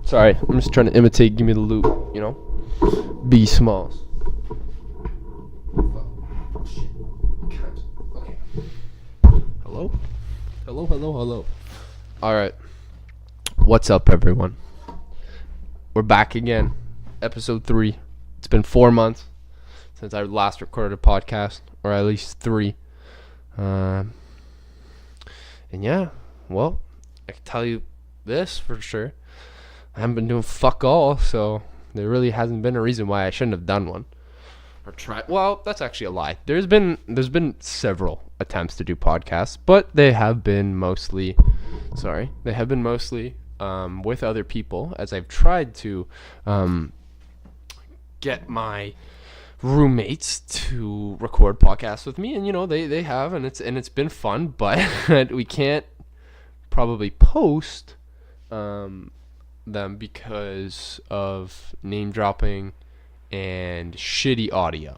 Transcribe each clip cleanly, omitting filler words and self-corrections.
Sorry, I'm just trying to imitate Give Me the Loot, you know? B Smalls. Oh, shit. Okay. Hello? Hello. Alright. What's up, everyone? We're back again. Episode 3. It's been 4 months since I last recorded a podcast, or at least 3. And yeah, well, I can tell you this for sure. I haven't been doing fuck all, so there really hasn't been a reason why I shouldn't have done one. Or tried. Well, that's actually a lie. There's been several attempts to do podcasts, but they have been mostly with other people, as I've tried to get my roommates to record podcasts with me, and you know they have, and it's been fun, but we can't probably post them because of name dropping and shitty audio.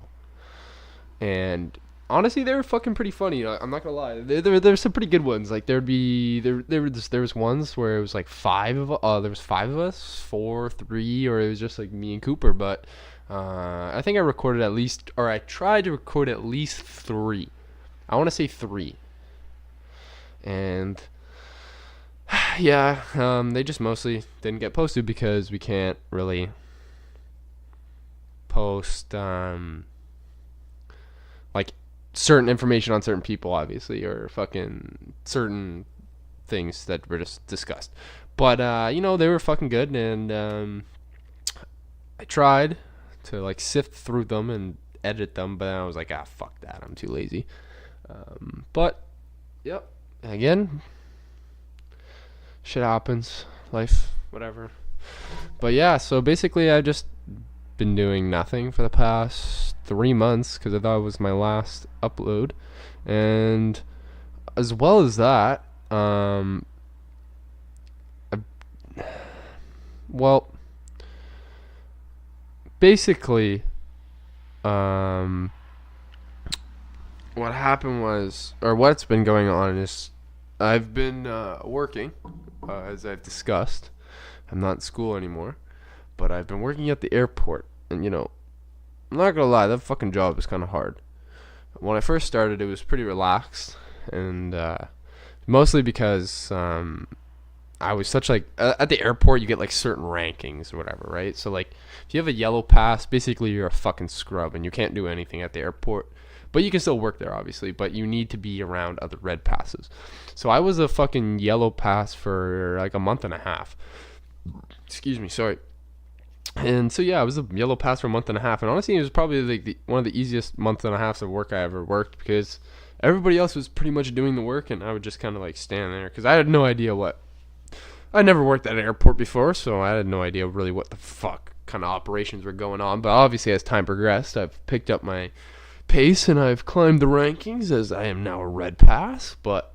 And honestly, they were fucking pretty funny. I'm not gonna lie. There's some pretty good ones. Like there was ones where it was like there was 5 of us, 4, 3, or it was just like me and Cooper. But I think I tried to record at least 3. I want to say 3. And yeah, they just mostly didn't get posted because we can't really post like certain information on certain people, obviously, or fucking certain things that were just discussed. But you know, they were fucking good, and I tried to like sift through them and edit them, but then I was like, fuck that, I'm too lazy. But yep, again, shit happens, life, whatever. But yeah, so basically I've just been doing nothing for the past 3 months because I thought it was my last upload. And as well as that, basically, what happened was, or what's been going on is, I've been working, as I've discussed. I'm not in school anymore, but I've been working at the airport, and you know, I'm not gonna lie, that fucking job is kind of hard. When I first started, it was pretty relaxed, and mostly because I was such like at the airport, you get like certain rankings or whatever, right? So like, if you have a yellow pass, basically you're a fucking scrub, and you can't do anything at the airport. But you can still work there, obviously, but you need to be around other red passes. So I was a fucking yellow pass for like a month and a half. Excuse me, sorry. And so yeah, I was a yellow pass for a month and a half, and honestly, it was probably like one of the easiest month and a halves of work I ever worked, because everybody else was pretty much doing the work, and I would just kind of like stand there, because I had no idea I never worked at an airport before, so I had no idea really what the fuck kind of operations were going on. But obviously, as time progressed, I've picked up my pace and I've climbed the rankings, as I am now a red pass. But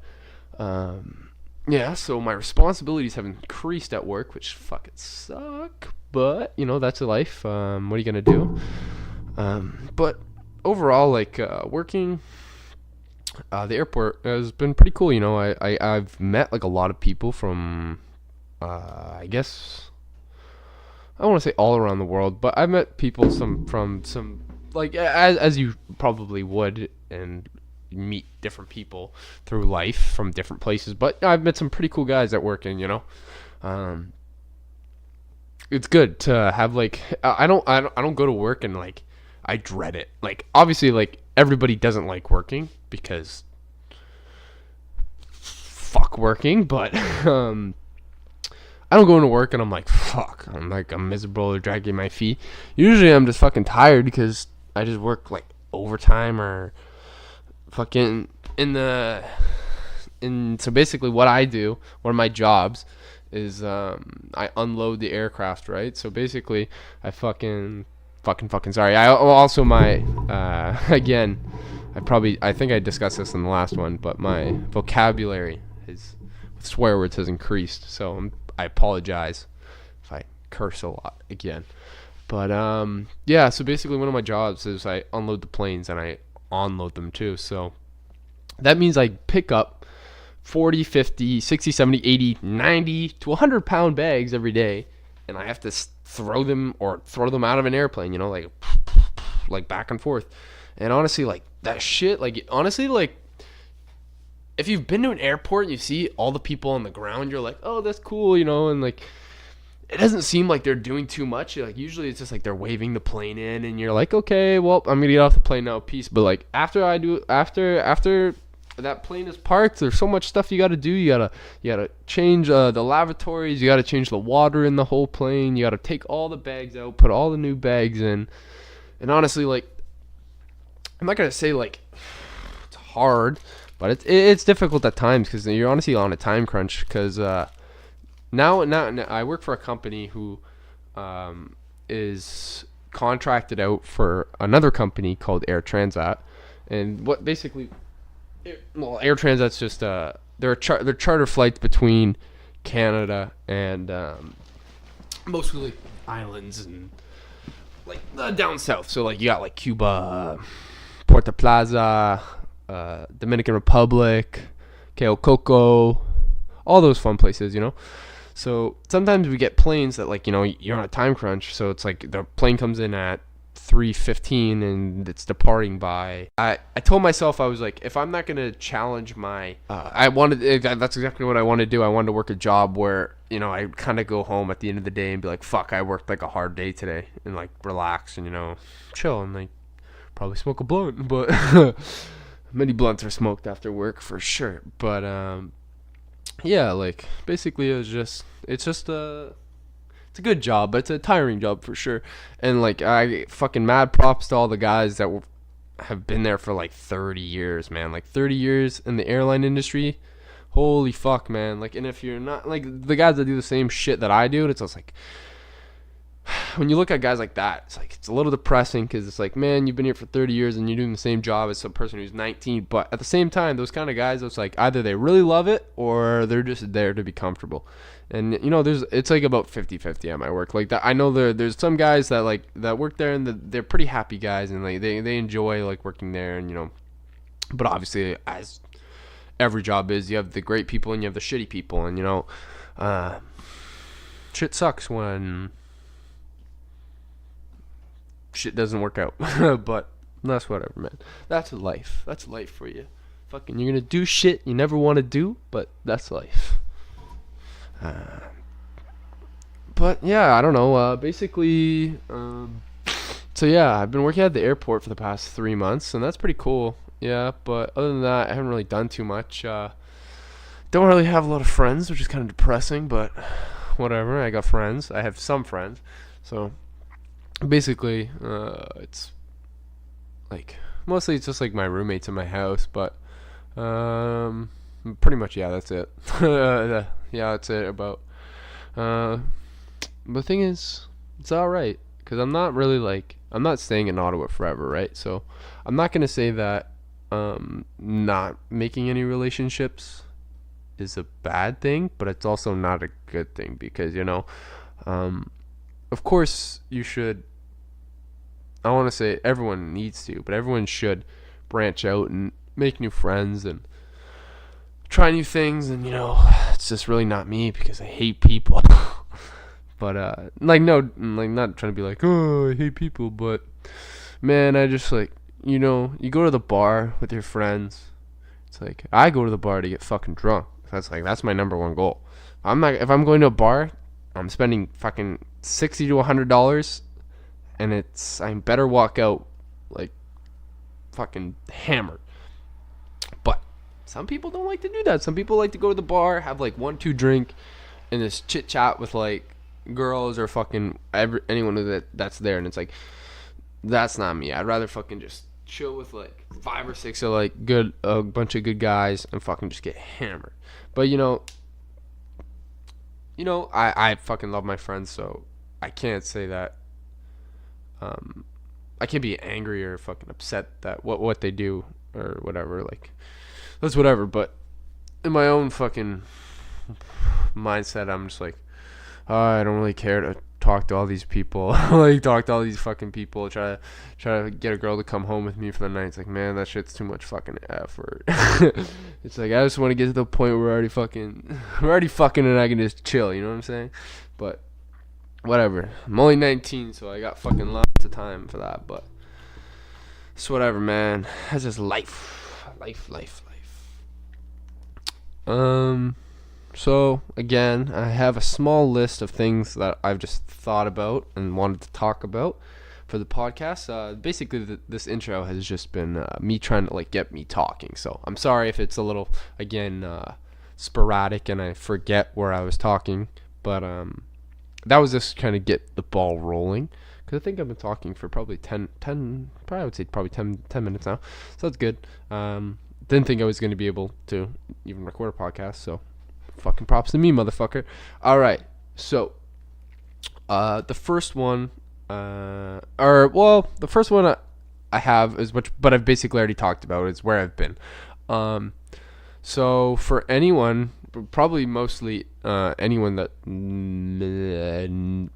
yeah, so my responsibilities have increased at work, which fucking suck, but you know, that's life. What are you gonna do? But overall, like working the airport has been pretty cool. You know, I've met like a lot of people from I guess I don't want to say all around the world, but I've met people from some, like, as you probably would, and meet different people through life from different places. But I've met some pretty cool guys at work, and you know, it's good to have like I don't go to work and like I dread it. Like obviously, like everybody doesn't like working because fuck working, but I don't go into work and I'm like, fuck, I'm miserable or dragging my feet. Usually I'm just fucking tired because I just work like overtime or fucking so basically what I do, one of my jobs is I unload the aircraft, right? So basically I fucking sorry. I also my again, I think I discussed this in the last one, but my vocabulary with swear words has increased. So I apologize if I curse a lot again. But yeah, so basically one of my jobs is I unload the planes and I onload them too. So that means I pick up 40, 50, 60, 70, 80, 90 to 100 pound bags every day and I have to throw them out of an airplane, like back and forth. And honestly, like that shit, like honestly, like if you've been to an airport and you see all the people on the ground, you're like, oh, that's cool, and like it doesn't seem like they're doing too much. Like usually it's just like they're waving the plane in, and you're like, okay, well, I'm gonna get off the plane now, peace. But like after that plane is parked, there's so much stuff you gotta do. You gotta change the lavatories. You gotta change the water in the whole plane. You gotta take all the bags out, put all the new bags in. And honestly, like I'm not gonna say like it's hard, but it's difficult at times because you're honestly on a time crunch. Because now I work for a company who is contracted out for another company called Air Transat, and what basically, Air Transat's just they're charter flights between Canada and mostly islands and like down south. So like you got like Cuba, Puerto Plaza, Dominican Republic, Cayo Coco, all those fun places, So sometimes we get planes that like, you're on a time crunch. So it's like the plane comes in at 3:15 and it's departing by. I told myself, I was like, if I'm not gonna challenge my, that's exactly what I wanted to do. I wanted to work a job where I kind of go home at the end of the day and be like, fuck, I worked like a hard day today, and like relax and chill and like probably smoke a blunt, but many blunts are smoked after work for sure. But yeah, like basically it's a good job, but it's a tiring job for sure. And like I fucking mad props to all the guys that have been there for like 30 years, man. Like 30 years in the airline industry. Holy fuck, man. Like, and if you're not like the guys that do the same shit that I do, it's just like when you look at guys like that, it's like it's a little depressing because it's like, man, you've been here for 30 years and you're doing the same job as some person who's 19. But at the same time, those kind of guys, it's like either they really love it or they're just there to be comfortable. And it's like about 50-50 at my work. Like that, I know there's some guys that work there and they're pretty happy guys and like they enjoy like working there, and but obviously as every job is, you have the great people and you have the shitty people, and shit sucks when shit doesn't work out. But that's whatever, man. That's life. That's life for you. Fucking, you're gonna do shit you never want to do, but that's life. But yeah, I don't know. Basically, so yeah, I've been working at the airport for the past 3 months, and that's pretty cool. Yeah, but other than that, I haven't really done too much. Don't really have a lot of friends, which is kind of depressing, but whatever. I got friends. I have some friends, so basically, it's like mostly it's just like my roommates in my house, but pretty much, yeah, that's it. Yeah, that's it about. The thing is, it's alright, because I'm not staying in Ottawa forever, right? So I'm not going to say that not making any relationships is a bad thing, but it's also not a good thing, because, of course you should, I want to say everyone needs to, but everyone should branch out and make new friends and try new things. And it's just really not me, because I hate people. But not trying to be like, oh, I hate people, but man, I just like, you go to the bar with your friends. It's like I go to the bar to get fucking drunk. That's my number one goal. If I'm going to a bar, I'm spending fucking $60 to $100, and I better walk out like fucking hammered. But some people don't like to do that. Some people like to go to the bar, have like 1-2 drink, and just chit chat with like girls or fucking anyone that's there. And it's like, that's not me. I'd rather fucking just chill with like 5 or 6 of like a bunch of good guys and fucking just get hammered. But I fucking love my friends, so I can't say that. I can't be angry or fucking upset that what they do or whatever. Like, that's whatever. But in my own fucking mindset, I'm just like, oh, I don't really care to talk to all these people. Like, talk to all these fucking people. Try to get a girl to come home with me for the night. It's like, man, that shit's too much fucking effort. It's like, I just want to get to the point where we're already fucking and I can just chill. You know what I'm saying? But whatever. I'm only 19, so I got fucking lots of time for that. But it's whatever, man. That's just life. So again, I have a small list of things that I've just thought about and wanted to talk about for the podcast. Basically, this intro has just been me trying to like get me talking. So I'm sorry if it's a little again sporadic and I forget where I was talking, but that was just kind of get the ball rolling. Because I think I've been talking for probably 10, probably I would say probably 10 minutes now. So that's good. Didn't think I was going to be able to even record a podcast, so fucking props to me, motherfucker. All right, so the first one, the first one I have is which, but I've basically already talked about is where I've been. So for anyone, probably mostly anyone that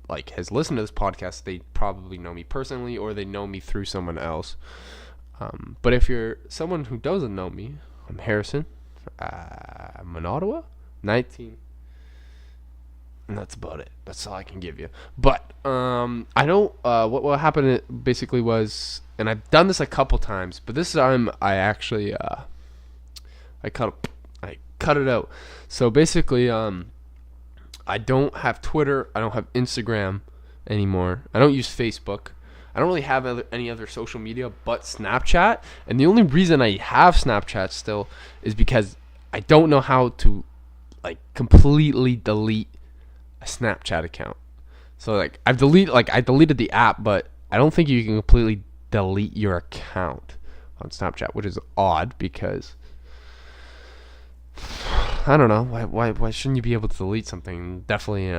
like has listened to this podcast, they probably know me personally or they know me through someone else. But if you're someone who doesn't know me, I'm Harrison. I'm in Ottawa, 19. And that's about it. That's all I can give you. But I don't. What happened basically was, and I've done this a couple times, but this time I actually I cut it out. So basically, I don't have Twitter. I don't have Instagram anymore. I don't use Facebook. I don't really have any other social media but Snapchat. And the only reason I have Snapchat still is because I don't know how to like completely delete a Snapchat account. So like I deleted the app, but I don't think you can completely delete your account on Snapchat, which is odd because I don't know why shouldn't you be able to delete something? Definitely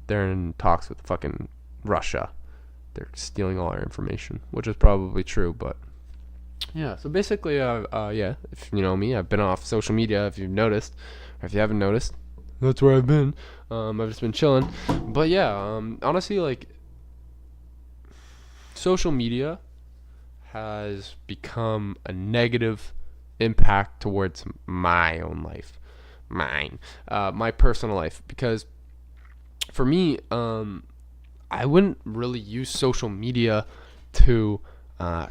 they're in talks with fucking Russia. They're stealing all our information, which is probably true, but yeah. So basically, yeah, if you know me, I've been off social media. If you've noticed, or if you haven't noticed, that's where I've been. I've just been chilling. But yeah, honestly, like social media has become a negative impact towards my own life, my personal life, because for me, I wouldn't really use social media to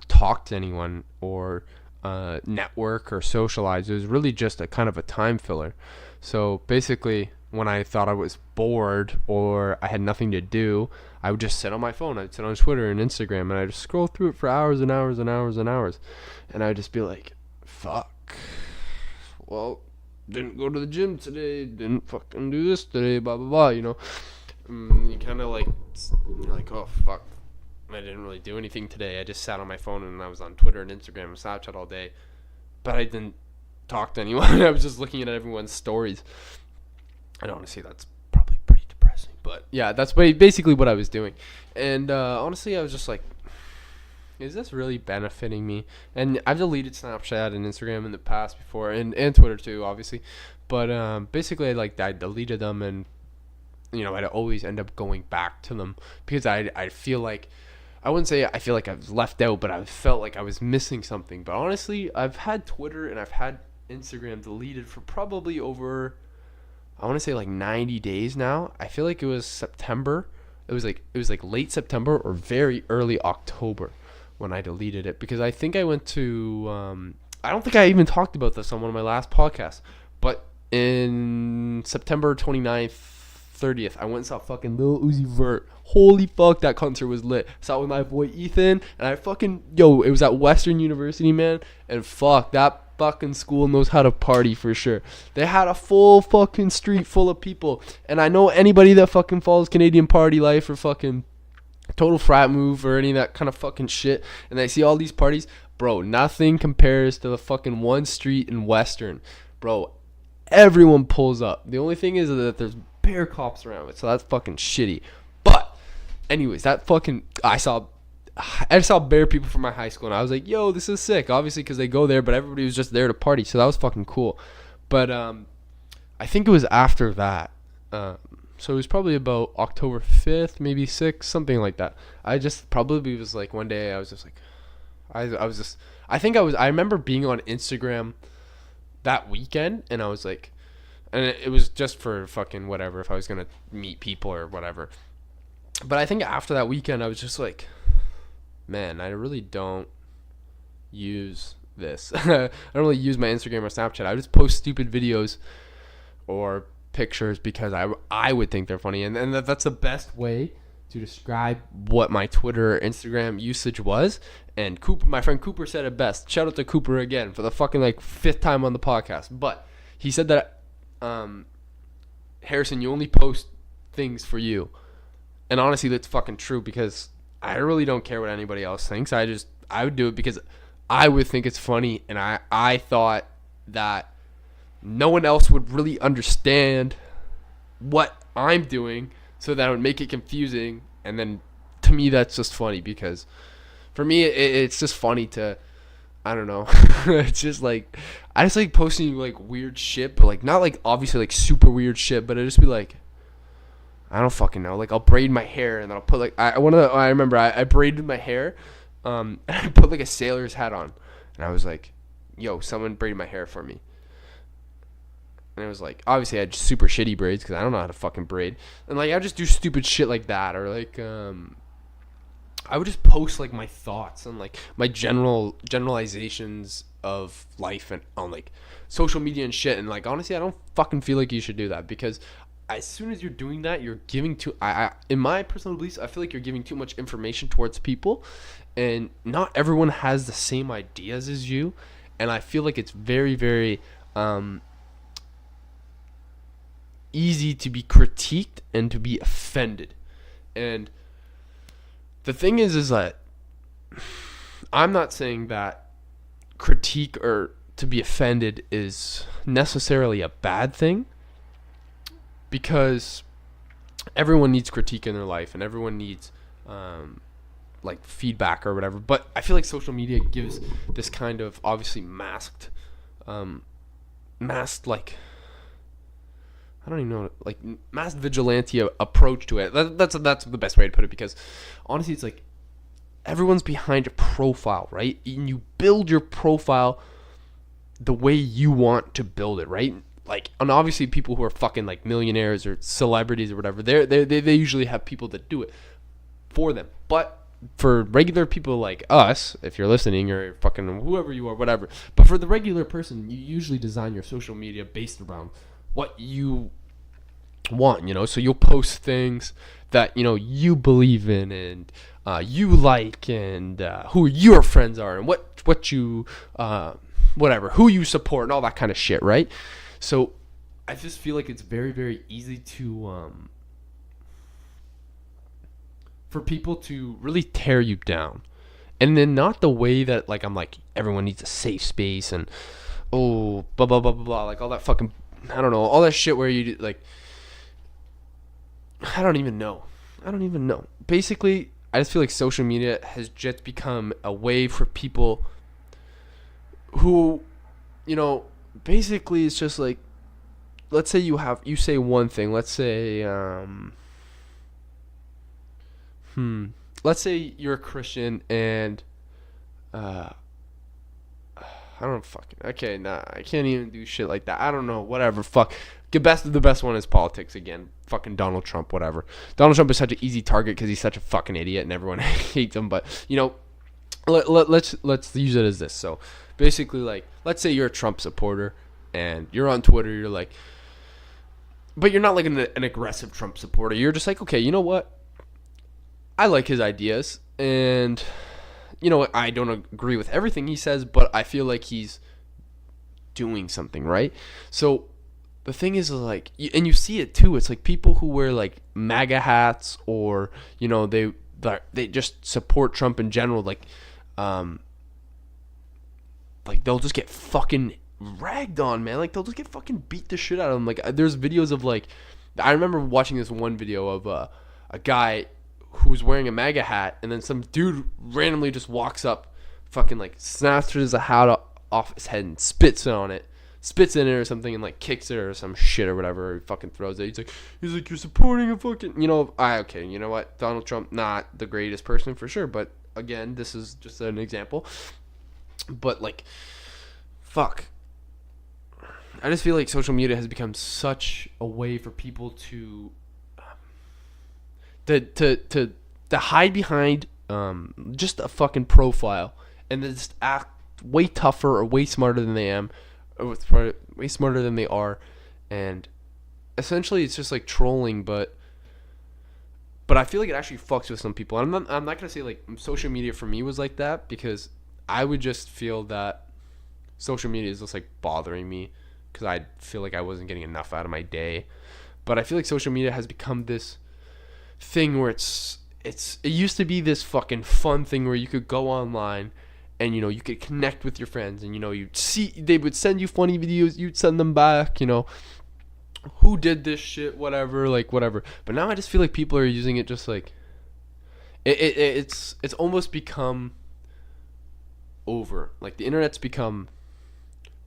talk to anyone or network or socialize. It was really just a kind of a time filler. So basically, when I thought I was bored or I had nothing to do, I would just sit on my phone. I'd sit on Twitter and Instagram, and I'd just scroll through it for hours and hours and hours and hours. And I'd just be like, fuck. Well, didn't go to the gym today. Didn't fucking do this today, blah, blah, blah, you know. You kind of like, you're like, oh, fuck. I didn't really do anything today. I just sat on my phone and I was on Twitter and Instagram and Snapchat all day. But I didn't talk to anyone. I was just looking at everyone's stories. And honestly, that's probably pretty depressing. But yeah, that's basically what I was doing. And honestly, I was just like, is this really benefiting me? And I've deleted Snapchat and Instagram in the past before, and Twitter too, obviously. But basically, I deleted them, and you know, I'd always end up going back to them because I feel like, I wouldn't say I feel like I was left out, but I felt like I was missing something. But honestly, I've had Twitter and I've had Instagram deleted for probably over, I want to say like 90 days now. I feel like it was September. It was like late September or very early October when I deleted it, because I think I went to I don't think I even talked about this on one of my last podcasts, but in September 29th, 30th, I went and saw fucking Lil Uzi Vert. Holy fuck, that concert was lit. Saw it with my boy Ethan, and I fucking, it was at Western University, man, and fuck, that fucking school knows how to party for sure. They had a full fucking street full of people, and I know anybody that fucking follows Canadian party life or fucking Total Frat Move or any of that kind of fucking shit, and I see all these parties, bro, nothing compares to the fucking one street in Western. Bro, everyone pulls up. The only thing is that there's bear cops around it, so that's fucking shitty. But anyways, that fucking, I saw bear people from my high school, and I was like, yo, this is sick, obviously, because they go there, but everybody was just there to party, so that was fucking cool. But I think it was after that, so it was probably about October 5th, maybe 6th, something like that. I just probably was like, one day I was just like, I remember being on Instagram that weekend, and I was like, and it was just for fucking whatever, if I was gonna meet people or whatever. But I think after that weekend, I was just like, man, I really don't use this. I don't really use my Instagram or Snapchat. I just post stupid videos or pictures because I would think they're funny, and that's the best way to describe what my Twitter or Instagram usage was. And Cooper, my friend Cooper, said it best. Shout out to Cooper again for the fucking like 5th time on the podcast. But he said that, Harrison, you only post things for you. And honestly, that's fucking true, because I really don't care what anybody else thinks. I would do it because I would think it's funny, and I thought that no one else would really understand what I'm doing, so that would make it confusing. And then to me, that's just funny, because for me, it's just funny to, I don't know. It's just like, I just like posting like weird shit, but like not like obviously like super weird shit, but it just be like, I don't fucking know. Like I'll braid my hair, and then I'll put like, I remember I braided my hair, and I put like a sailor's hat on, and I was like, yo, someone braid my hair for me. And it was like, obviously I had super shitty braids because I don't know how to fucking braid. And like I would just do stupid shit like that, or like I would just post like my thoughts and like my generalizations of life and on like social media and shit. And like honestly, I don't fucking feel like you should do that, because as soon as you're doing that, you're giving too. In my personal beliefs, I feel like you're giving too much information towards people, and not everyone has the same ideas as you. And I feel like it's very, very easy to be critiqued and to be offended. And the thing is that I'm not saying that critique or to be offended is necessarily a bad thing, because everyone needs critique in their life, and everyone needs like feedback or whatever. But I feel like social media gives this kind of obviously masked like, I don't even know, like masked vigilante approach to it. That's the best way to put it, because honestly, it's like everyone's behind a profile, right? And you build your profile the way you want to build it, right? Like, and obviously people who are fucking like millionaires or celebrities or whatever, they usually have people that do it for them. But for regular people like us, if you're listening, or fucking whoever you are, whatever, but for the regular person, you usually design your social media based around what you want, you know? So you'll post things that, you know, you believe in, and you like, and who your friends are, and what you whatever, who you support, and all that kind of shit, right? So I just feel like it's very, very easy to for people to really tear you down. And then not the way that like I'm like, everyone needs a safe space, and oh blah blah blah blah blah, like all that fucking, I don't know, all that shit where you like, I don't even know. Basically, I just feel like social media has just become a way for people who, you know, basically it's just like, let's say you say one thing, let's say let's say you're a Christian, and I don't know, fucking, okay, nah, I can't even do shit like that. I don't know, whatever, fuck. The best one is politics again. Fucking Donald Trump, whatever. Donald Trump is such an easy target because he's such a fucking idiot and everyone hates him. But, you know, let's use it as this. So, basically, like, let's say you're a Trump supporter and you're on Twitter, you're like, but you're not like an aggressive Trump supporter. You're just like, okay, you know what? I like his ideas, and you know, I don't agree with everything he says, but I feel like he's doing something, right? So the thing is like, and you see it too, it's like people who wear like MAGA hats, or, you know, they just support Trump in general, like they'll just get fucking ragged on, man. Like they'll just get fucking beat the shit out of them. Like there's videos of like, I remember watching this one video of a guy who was wearing a MAGA hat, and then some dude randomly just walks up, fucking like snatches the hat off his head and spits in it or something, and like kicks it or some shit or whatever, or he fucking throws it. He's like, you're supporting a fucking, you know, okay, you know what, Donald Trump, not the greatest person for sure, but again, this is just an example. But like, fuck, I just feel like social media has become such a way for people to to hide behind just a fucking profile and then just act way tougher or way smarter than they am, or way smarter than they are, and essentially it's just like trolling, but I feel like it actually fucks with some people. I'm not gonna say like social media for me was like that, because I would just feel that social media is just like bothering me because I feel like I wasn't getting enough out of my day. But I feel like social media has become this thing where it used to be this fucking fun thing where you could go online and you could connect with your friends, and you'd see, they would send you funny videos, you'd send them back, who did this shit, whatever, like whatever. But now I just feel like people are using it just like it's almost become over. Like the internet's become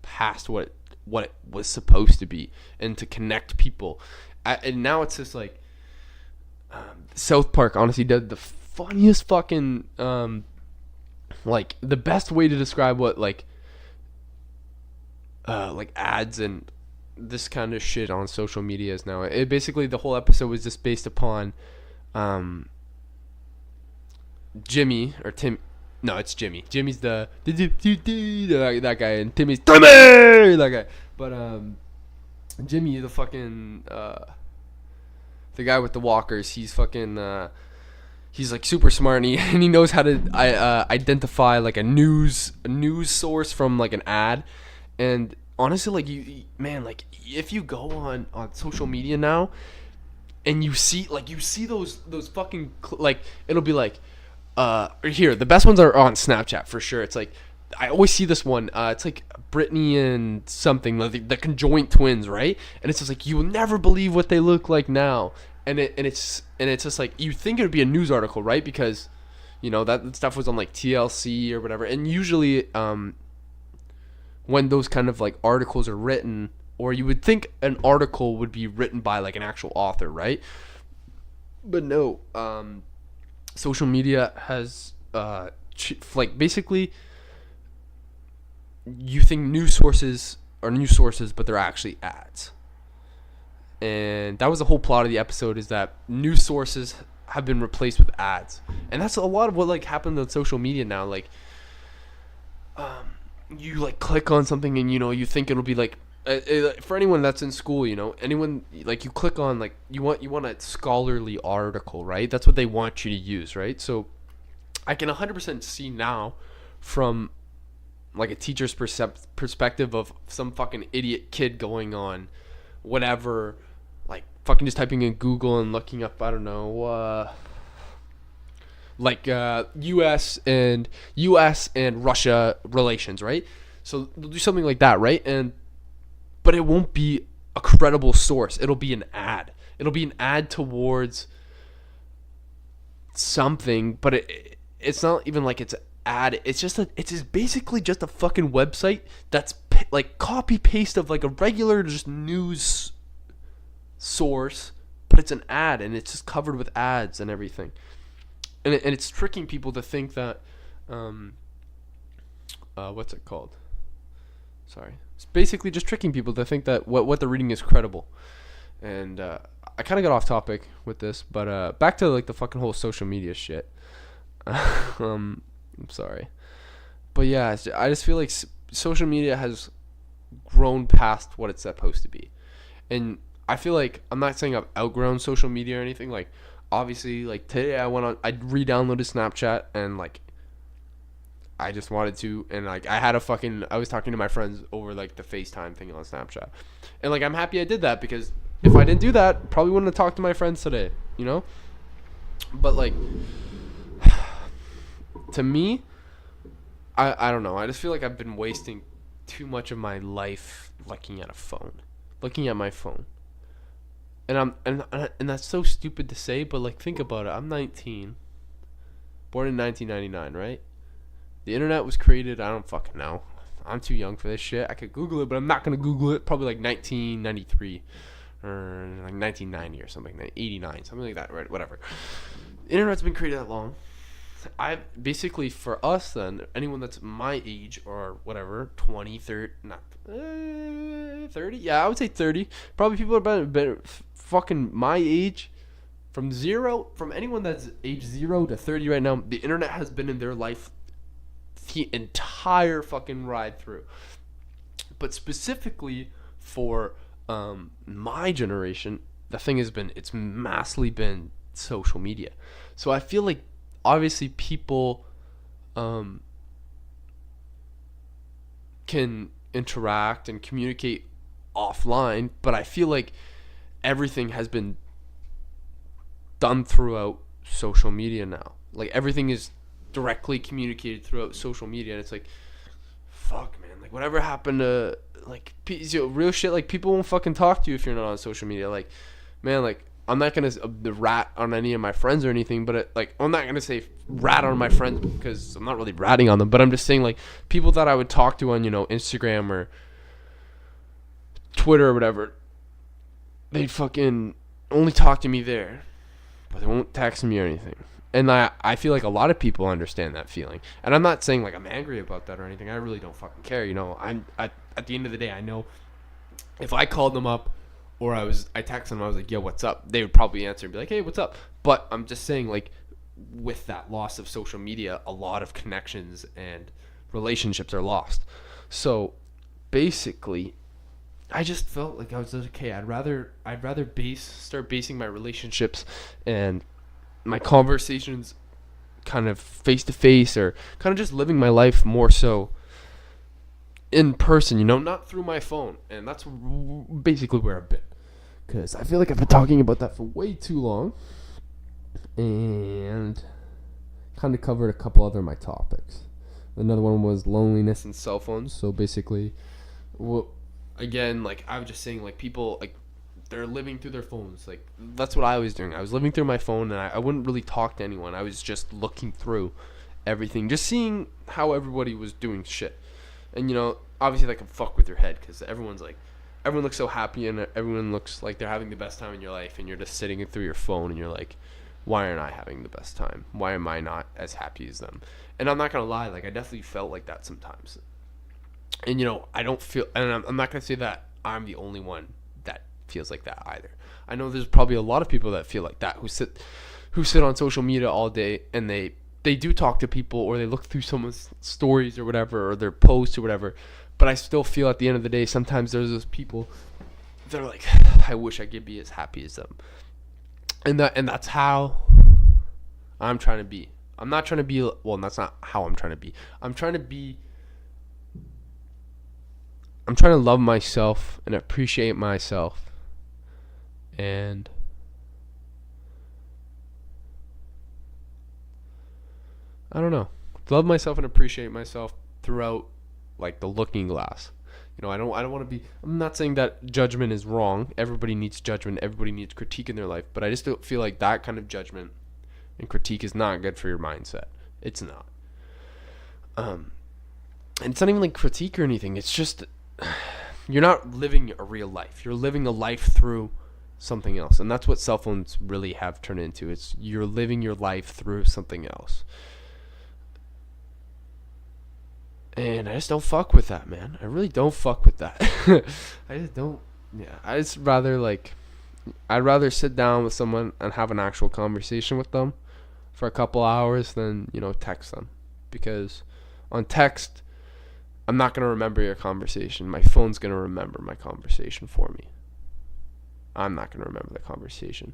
past what it was supposed to be, and to connect people. And now it's just like South Park honestly did the funniest fucking like the best way to describe what like ads and this kind of shit on social media is now. It basically, the whole episode was just based upon Jimmy or Tim. No, it's Jimmy. Jimmy's that guy, and Timmy's Timmy, that guy. But Jimmy, the fucking the guy with the walkers, he's fucking he's like super smart, and he knows how to identify like a news source from like an ad. And honestly, like man, like if you go on social media now and you see those fucking like, it'll be like here, the best ones are on Snapchat for sure. It's like, I always see this one. It's like Brittany and something, the conjoint twins, right? And it's just like, you will never believe what they look like now. And it's just like, you think it would be a news article, right? Because that stuff was on like TLC or whatever. And usually when those kind of like articles are written, or you would think an article would be written by like an actual author, right? But no, social media has like basically, you think news sources are news sources, but they're actually ads. And that was the whole plot of the episode, is that news sources have been replaced with ads. And that's a lot of what like happened on social media now. Like you like click on something and you think it'll be like for anyone that's in school, anyone, like you click on like you want a scholarly article, right? That's what they want you to use, right? So I can 100% see now from like a teacher's perspective of some fucking idiot kid going on whatever, like fucking just typing in Google and looking up, I don't know, like US and Russia relations, right? So they'll do something like that, right? But it won't be a credible source. It'll be an ad. It'll be an ad towards something, but it's not even like it's an ad. It's just basically just a fucking website that's like copy paste of like a regular just news source, but it's an ad, and it's just covered with ads and everything. And it's tricking people to think that what's it called? Sorry. It's basically just tricking people to think that what they're reading is credible. And I kind of got off topic with this, but back to like the fucking whole social media shit. I'm sorry. But yeah, I just feel like social media has grown past what it's supposed to be. And I feel like, I'm not saying I've outgrown social media or anything. Like, obviously, like today I re-downloaded Snapchat, and like I just wanted to, and like I was talking to my friends over like the FaceTime thing on Snapchat, and like I'm happy I did that, because if I didn't do that, probably wouldn't have talked to my friends today, But like, to me, I don't know, I just feel like I've been wasting too much of my life looking at my phone. And and that's so stupid to say, but like think about it. I'm 19, born in 1999, right? The internet was created, I don't fucking know. I'm too young for this shit. I could Google it, but I'm not gonna Google it. Probably like 1993 or like 1990 or something, 89, something like that, right? Whatever. The internet's been created that long. I basically, for us then, anyone that's my age or whatever, 20, 30, not 30, yeah, I would say 30. Probably people are better fucking my age from anyone that's age 0 to 30 right now, the internet has been in their life the entire fucking ride through. But specifically for my generation, the thing has been, it's massively been social media. So I feel like obviously people can interact and communicate offline, but I feel like everything has been done throughout social media now. Like everything is directly communicated throughout social media, and it's like, fuck, man. Like whatever happened to like real shit? Like people won't fucking talk to you if you're not on social media. Like, man, like I'm not gonna rat on any of my friends or anything, but I'm not gonna say rat on my friends because I'm not really ratting on them. But I'm just saying, like, people that I would talk to on Instagram or Twitter or whatever, they'd fucking only talk to me there, but they won't text me or anything. And I feel like a lot of people understand that feeling. And I'm not saying like I'm angry about that or anything. I really don't fucking care. At the end of the day, I know if I called them up or I texted them, I was like, yo, what's up? They would probably answer and be like, hey, what's up? But I'm just saying, like, with that loss of social media, a lot of connections and relationships are lost. So basically, I just felt like I was like, okay, I'd rather start basing my relationships and my conversations kind of face to face, or kind of just living my life more so in person, not through my phone. And that's basically where I've been, because I feel like I've been talking about that for way too long, and kind of covered a couple other of my topics. Another one was loneliness and cell phones. So basically, again, like I was just saying, like people, like they're living through their phones. Like that's what I was doing. I was living through my phone, and I wouldn't really talk to anyone. I was just looking through everything, just seeing how everybody was doing shit. And obviously that can fuck with your head, because everyone looks so happy, and everyone looks like they're having the best time in your life, and you're just sitting through your phone, and you're like, why aren't I having the best time? Why am I not as happy as them? And I'm not gonna lie, like I definitely felt like that sometimes. And I don't feel, and I'm not gonna say that I'm the only one that feels like that either. I know there's probably a lot of people that feel like that, who sit on social media all day, and they do talk to people, or they look through someone's stories or whatever, or their posts or whatever. But I still feel at the end of the day, sometimes there's those people that are like, I wish I could be as happy as them. And that's how I'm trying to be. I'm not trying to be, well, that's not how I'm trying to be. I'm trying to love myself and appreciate myself, and I don't know, love myself and appreciate myself throughout, like, the looking glass. I don't want to be, I'm not saying that judgment is wrong. Everybody needs judgment. Everybody needs critique in their life. But I just don't feel like that kind of judgment and critique is not good for your mindset. It's not. And it's not even like critique or anything. It's just, you're not living a real life. You're living a life through something else. And that's what cell phones really have turned into. It's, you're living your life through something else. And I just don't fuck with that, man. I really don't fuck with that. I just don't. Yeah, I'd rather sit down with someone and have an actual conversation with them for a couple hours than, text them. Because on text, I'm not going to remember your conversation. My phone's going to remember my conversation for me. I'm not going to remember the conversation.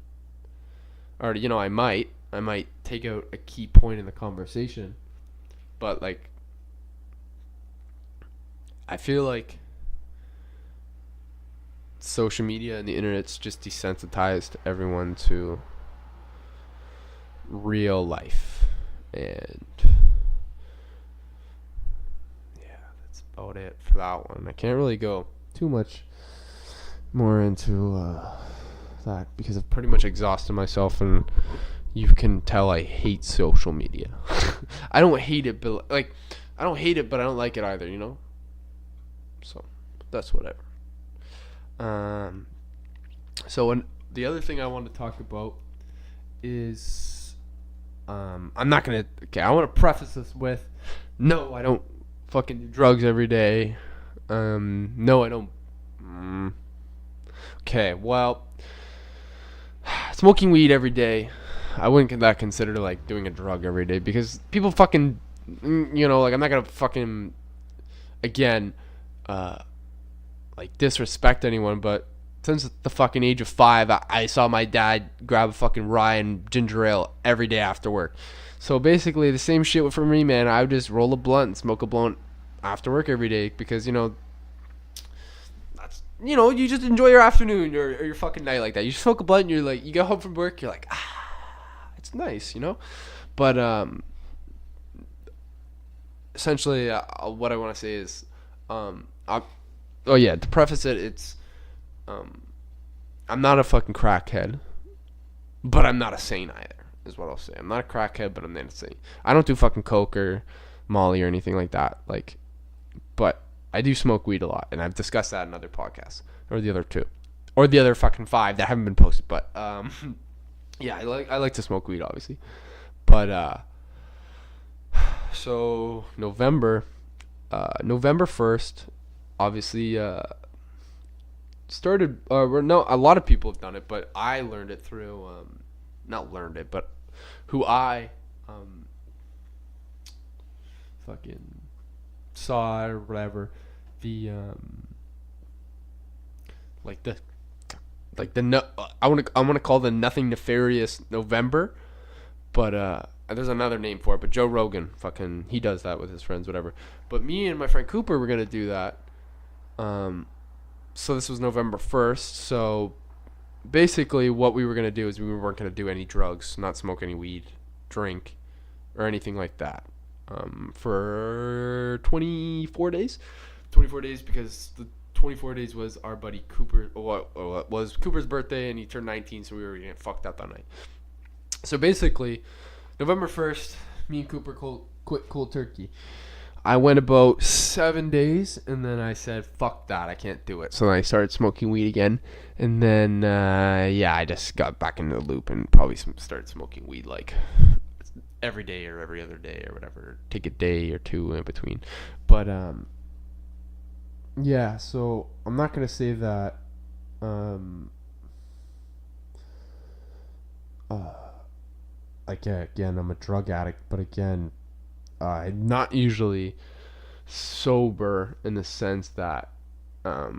Or, I might take out a key point in the conversation. But, like, I feel like social media and the internet's just desensitized everyone to real life. And yeah, that's about it for that one. I can't really go too much more into that, because I've pretty much exhausted myself, and you can tell I hate social media. I don't hate it, but I don't like it either, So that's whatever. The other thing I want to talk about is, I'm not gonna. Okay, I want to preface this with, no, I don't fucking do drugs every day. No, I don't. Okay, well, to smoking weed every day, I wouldn't consider like doing a drug every day, because people fucking, like I'm not gonna fucking, again, like disrespect anyone, but since the fucking age of 5, I saw my dad grab a fucking rye and ginger ale every day after work. So basically the same shit for me, man. I would just roll a blunt and smoke a blunt after work every day, because that's, you just enjoy your afternoon or your fucking night like that. You smoke a blunt and you're like, you get home from work, you're like, it's nice, But essentially, what I want to say is, to preface it, it's, I'm not a fucking crackhead, but I'm not a saint either, is what I'll say. I'm not a crackhead, but I'm not a saint. I don't do fucking coke or Molly or anything like that, but I do smoke weed a lot, and I've discussed that in other podcasts, or the other 2, or the other fucking 5 that haven't been posted, but, yeah, I like to smoke weed, obviously, but, so, November 1st, obviously, started, a lot of people have done it, but I learned it through, not learned it, but who I, fucking saw or whatever, the, I want to call the Nothing Nefarious November, but, there's another name for it, but Joe Rogan, fucking, he does that with his friends, whatever. But me and my friend Cooper were gonna do that. So this was November 1st. So basically, what we were gonna do is we weren't gonna do any drugs, not smoke any weed, drink, or anything like that. For 24 days. 24 days, because the 24 days was our buddy Cooper. Was Cooper's birthday, and he turned 19, so we were getting fucked up that night. So basically, November 1st, me and Cooper quit cold turkey. I went about 7 days, and then I said, fuck that, I can't do it. So then I started smoking weed again, and then, I just got back into the loop and probably started smoking weed, like, every day or every other day or whatever. Take a day or 2 in between. But, so I'm not going to say that, again, I'm a drug addict, but again, I'm not usually sober in the sense that I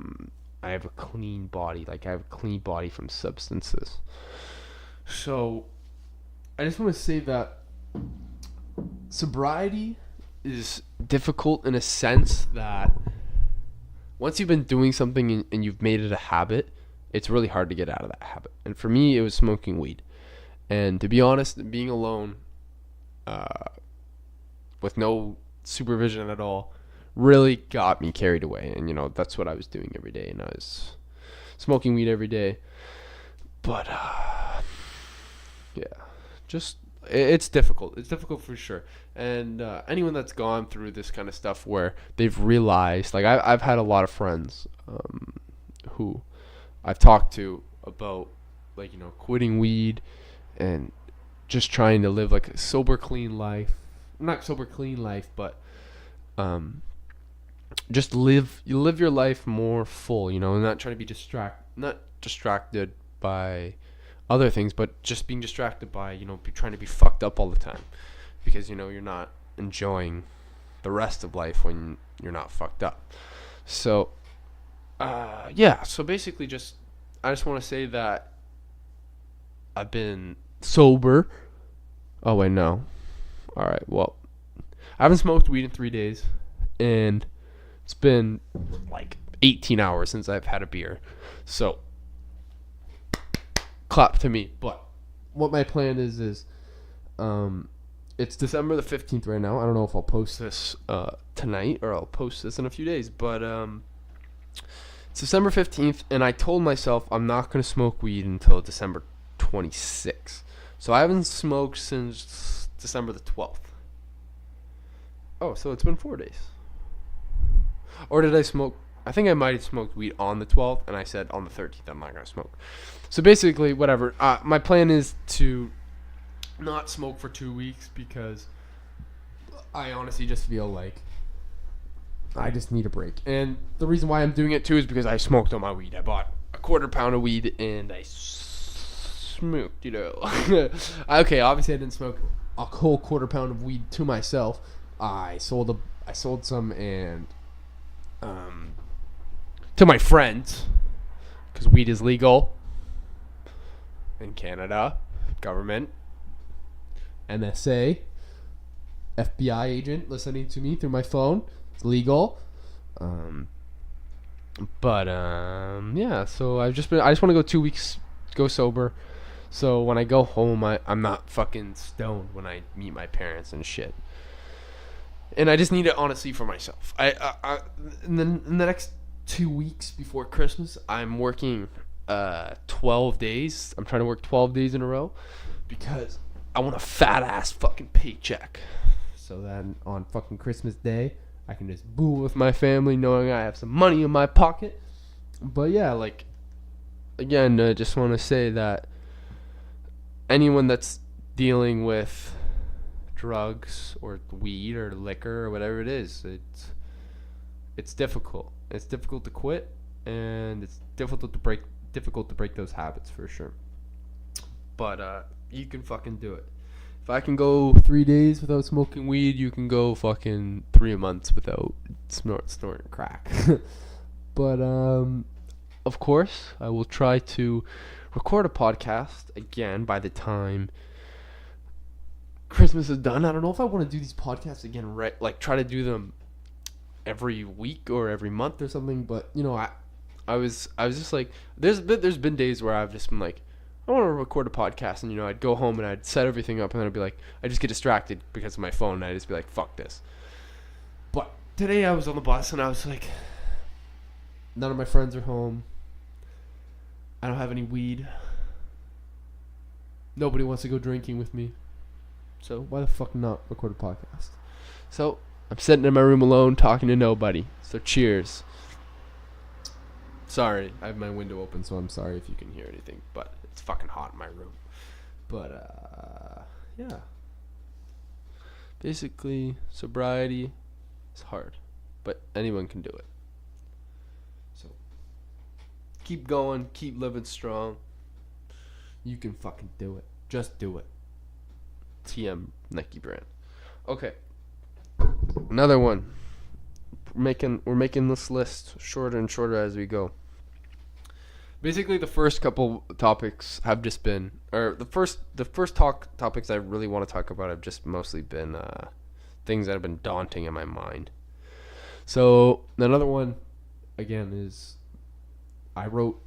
have a clean body. Like, I have a clean body from substances. So I just want to say that sobriety is difficult in a sense that once you've been doing something and you've made it a habit, it's really hard to get out of that habit. And for me, it was smoking weed. And to be honest, being alone, with no supervision at all, really got me carried away. And, that's what I was doing every day. And I was smoking weed every day. But, it's difficult. It's difficult for sure. And anyone that's gone through this kind of stuff where they've realized, like, I've had a lot of friends who I've talked to about, like, quitting weed and just trying to live like a sober, clean life. Not sober, clean life, but just live your life more full, and not trying to be not distracted by other things, but just being distracted by, trying to be fucked up all the time, because, you're not enjoying the rest of life when you're not fucked up. So, so basically I just want to say that I've been sober. Oh, wait, no. All right, well, I haven't smoked weed in 3 days, and it's been like 18 hours since I've had a beer. So, clap to me. But what my plan is it's December the 15th right now. I don't know if I'll post this tonight or I'll post this in a few days, but it's December 15th, and I told myself I'm not going to smoke weed until December 26th. So I haven't smoked since December the 12th. Oh, so it's been 4 days. Or did I smoke? I think I might have smoked weed on the 12th, and I said on the 13th I'm not going to smoke. So basically, whatever. My plan is to not smoke for 2 weeks, because I honestly just feel like I just need a break. And the reason why I'm doing it too is because I smoked all my weed. I bought a quarter pound of weed, and I smoked, Okay, obviously I didn't smoke a whole quarter pound of weed to myself. I sold some and to my friends because weed is legal in Canada. Government, NSA, FBI agent listening to me through my phone. It's legal. Yeah. So I just want to go 2 weeks, go sober. So when I go home, I'm not fucking stoned when I meet my parents and shit. And I just need it honestly for myself. In the next 2 weeks before Christmas, I'm working 12 days. I'm trying to work 12 days in a row because I want a fat ass fucking paycheck. So then on fucking Christmas Day, I can just boo with my family knowing I have some money in my pocket. But yeah, like, again, I just want to say that anyone that's dealing with drugs or weed or liquor or whatever it is, it's difficult. It's difficult to quit, and it's difficult to break those habits for sure. But you can fucking do it. If I can go 3 days without smoking weed, you can go fucking 3 months without snorting crack. But of course, I will try to record a podcast again by the time Christmas is done. I don't know if I want to do these podcasts again, right? Like try to do them every week or every month or something. But I was just like, there's been days where I've just been like, I want to record a podcast, and I'd go home and I'd set everything up, and then I'd be like, I just get distracted because of my phone, and I'd just be like, fuck this. But today I was on the bus and I was like, none of my friends are home. I don't have any weed. Nobody wants to go drinking with me. So why the fuck not record a podcast? So I'm sitting in my room alone talking to nobody. So cheers. Sorry, I have my window open, so I'm sorry if you can hear anything, but it's fucking hot in my room. But yeah. Basically, sobriety is hard, but anyone can do it. So keep going, keep living strong. You can fucking do it. Just do it. TM Nike brand. Okay. Another one. We're making this list shorter and shorter as we go. Basically, the first couple topics have just been, or the first topics I really want to talk about have just mostly been things that have been daunting in my mind. So another one, again, is I wrote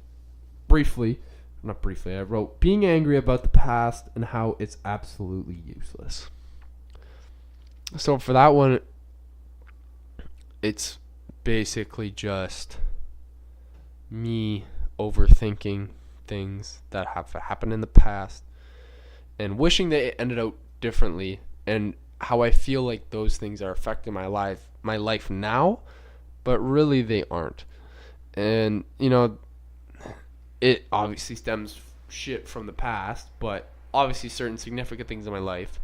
being angry about the past and how it's absolutely useless. So for that one, it's basically just me overthinking things that have happened in the past and wishing they ended out differently, and how I feel like those things are affecting my life now, but really they aren't. And it obviously stems shit from the past, but obviously certain significant things in my life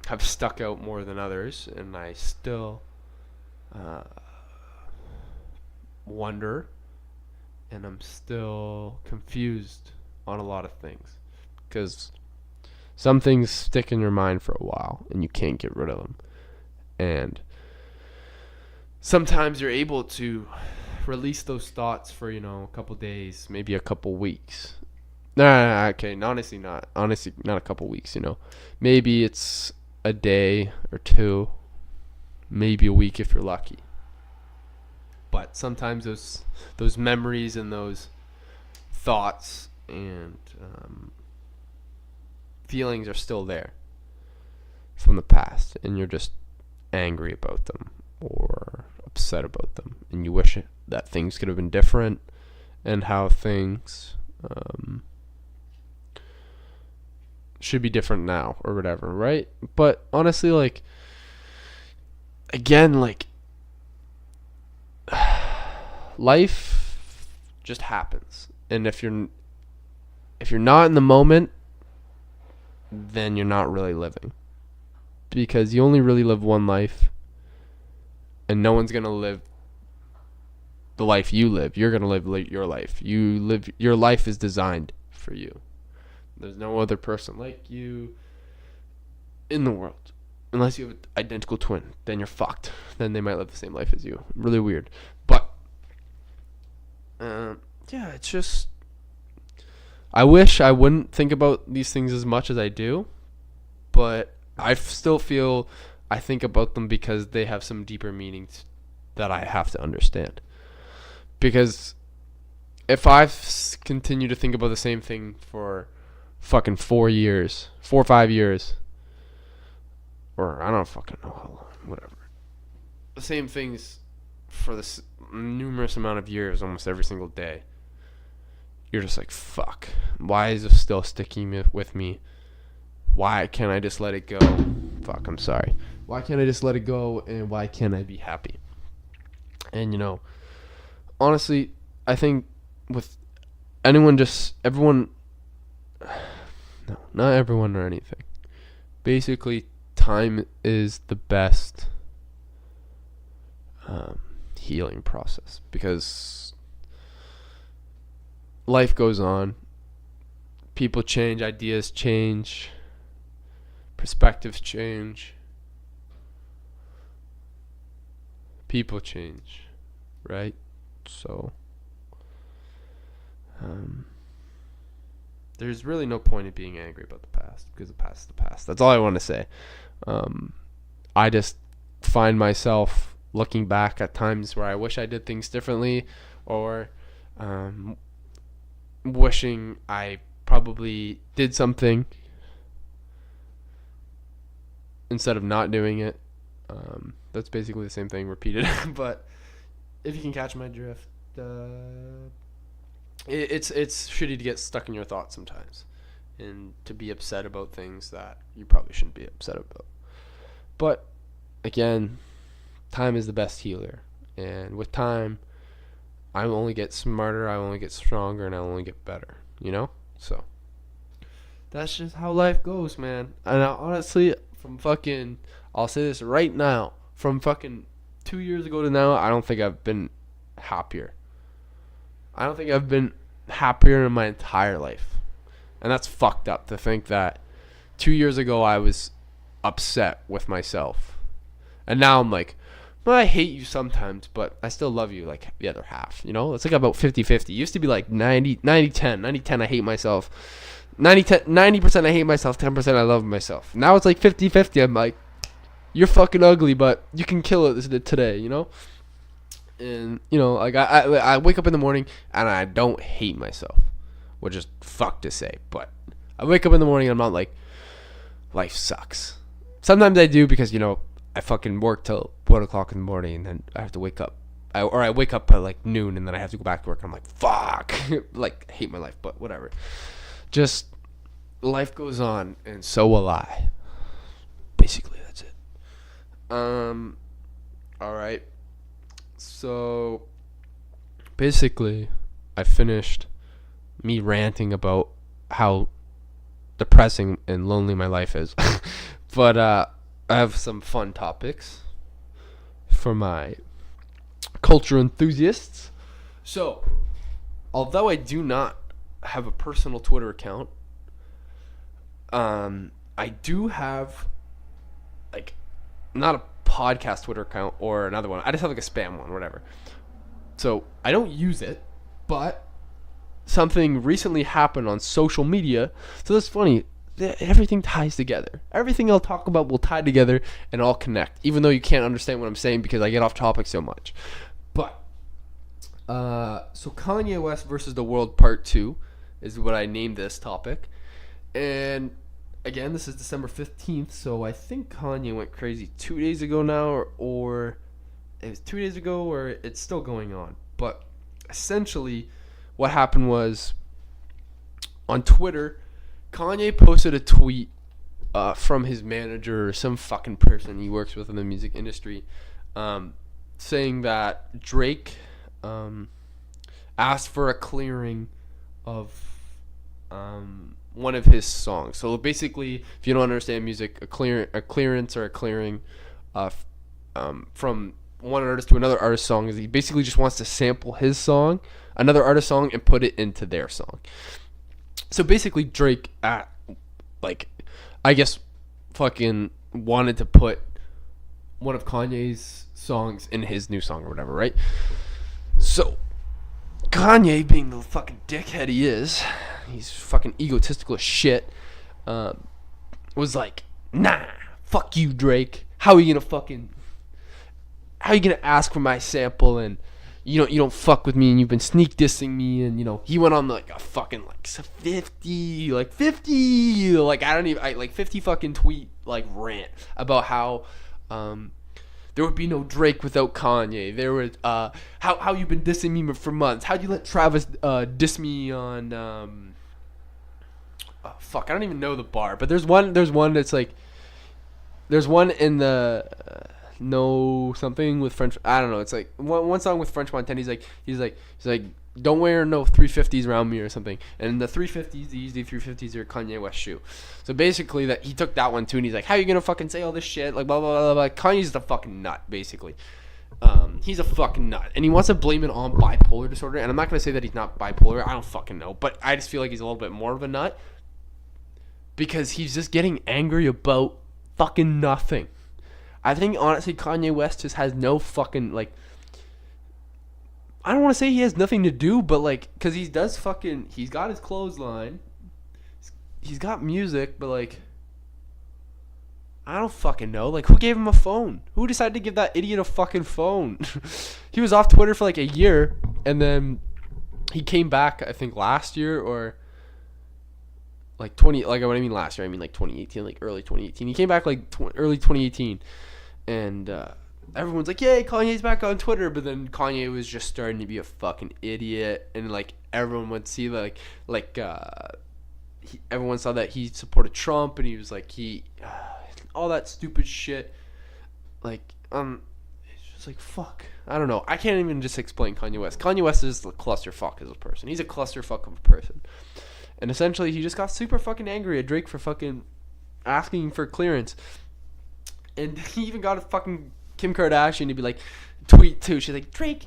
have stuck out more than others, and I still wonder, and I'm still confused on a lot of things, because some things stick in your mind for a while and you can't get rid of them, and sometimes you're able to release those thoughts for a couple days, maybe a couple weeks. Okay, honestly not a couple weeks. Maybe it's a day or two, maybe a week if you're lucky. But sometimes those memories and those thoughts and feelings are still there from the past, and you're just angry about them or upset about them, and you wish that things could have been different, and how things should be different now or whatever, right? But honestly, like, again, like, life just happens, and if you're not in the moment, then you're not really living, because you only really live one life, and no one's gonna live the life you live. You're gonna live your life. Your life is designed for you. There's no other person like you in the world. Unless you have an identical twin, then you're fucked. Then they might live the same life as you. Really weird. But, yeah, it's just... I wish I wouldn't think about these things as much as I do. But I still feel I think about them because they have some deeper meanings that I have to understand. Because if I continue to think about the same thing for fucking 4 or 5 years, or I don't fucking know how long, whatever. The same things for this numerous amount of years, almost every single day. You're just like, fuck. Why is this still sticking with me? Why can't I just let it go? Fuck, I'm sorry. Why can't I just let it go, and why can't I be happy? And, honestly, I think with everyone, no, not everyone or anything. Basically, time is the best healing process, because life goes on, people change, ideas change, perspectives change, people change, right? So there's really no point in being angry about the past, because the past is the past. That's all I want to say. I just find myself looking back at times where I wish I did things differently, or wishing I probably did something instead of not doing it. That's basically the same thing repeated. But if you can catch my drift, it's shitty to get stuck in your thoughts sometimes, and to be upset about things that you probably shouldn't be upset about. But again, time is the best healer, and with time, I only get smarter, I only get stronger, and I only get better. So that's just how life goes, man. And honestly, I'll say this right now, from fucking 2 years ago to now, I don't think I've been happier. I don't think I've been happier in my entire life. And that's fucked up to think that 2 years ago I was upset with myself. And now I'm like, well, I hate you sometimes, but I still love you like the other half. It's like about 50-50. It used to be like 90-10. 90-10 I hate myself. 90% I hate myself, 10% I love myself. Now it's like 50-50. I'm like, you're fucking ugly, but you can kill it today, And, like I wake up in the morning and I don't hate myself, which is fuck to say, but I wake up in the morning and I'm not like, life sucks. Sometimes I do, because, I fucking work till 1 o'clock in the morning, and then I have to wake up. I wake up at like noon, and then I have to go back to work, and I'm like, fuck. Like, I hate my life, but whatever. Just, life goes on, and so will I. Basically, that's it. Alright. So, basically, I finished me ranting about how depressing and lonely my life is. But, I have some fun topics for my culture enthusiasts. So, although I do not have a personal Twitter account, I do have, like, not a podcast Twitter account or another one. I just have like a spam one, whatever. So I don't use it, but something recently happened on social media. So that's funny. Everything ties together. Everything I'll talk about will tie together and all connect, even though you can't understand what I'm saying because I get off topic so much. But so Kanye West versus the World Part 2 is what I named this topic. And again, this is December 15th, so I think Kanye went crazy 2 days ago now, or it was 2 days ago, or it's still going on. But essentially what happened was, on Twitter, Kanye posted a tweet from his manager or some fucking person he works with in the music industry, saying that Drake asked for a clearing of one of his songs. So basically, if you don't understand music, a clearance or a clearing from one artist to another artist's song is he basically just wants to sample his song, another artist's song, and put it into their song. So basically, Drake, like, I guess, fucking wanted to put one of Kanye's songs in his new song or whatever, right? So Kanye, being the fucking dickhead he is, he's fucking egotistical as shit. Was like, nah, fuck you, Drake. How are you gonna ask for my sample and you don't fuck with me and you've been sneak dissing me, and he went on like a fucking like 50 fucking tweet like rant about how there would be no Drake without Kanye. There was how you've been dissing me for months. How'd you let Travis diss me on I don't even know the bar, but there's one that's like there's one in the no something with French. I don't know. It's like one song with French Montana. He's like don't wear no 350s around me or something. And the 350s, the Yeezy 350s are Kanye West shoe. So basically that he took that one too, and he's like, how are you gonna fucking say all this shit? Like blah blah blah blah. Kanye's the fucking nut, basically. He's a fucking nut, and he wants to blame it on bipolar disorder. And I'm not gonna say that he's not bipolar. I don't fucking know, but I just feel like he's a little bit more of a nut because he's just getting angry about fucking nothing. I think honestly Kanye West just has no fucking like, I don't want to say he has nothing to do, but like, cause he's got his clothesline, he's got music, but like, I don't fucking know. Like, who gave him a phone? Who decided to give that idiot a fucking phone? He was off Twitter for like a year, and then he came back, I think last year or like what I mean last year, I mean like 2018, like early 2018. He came back like early 2018, and everyone's like, yay, Kanye's back on Twitter. But then Kanye was just starting to be a fucking idiot, and like everyone would see everyone saw that he supported Trump, and he was like all that stupid shit. Like it's just like fuck. I don't know. I can't even just explain Kanye West. Kanye West is a clusterfuck as a person. He's a clusterfuck of a person. And essentially, he just got super fucking angry at Drake for fucking asking for clearance. And he even got a fucking Kim Kardashian to be like, tweet too. She's like, Drake,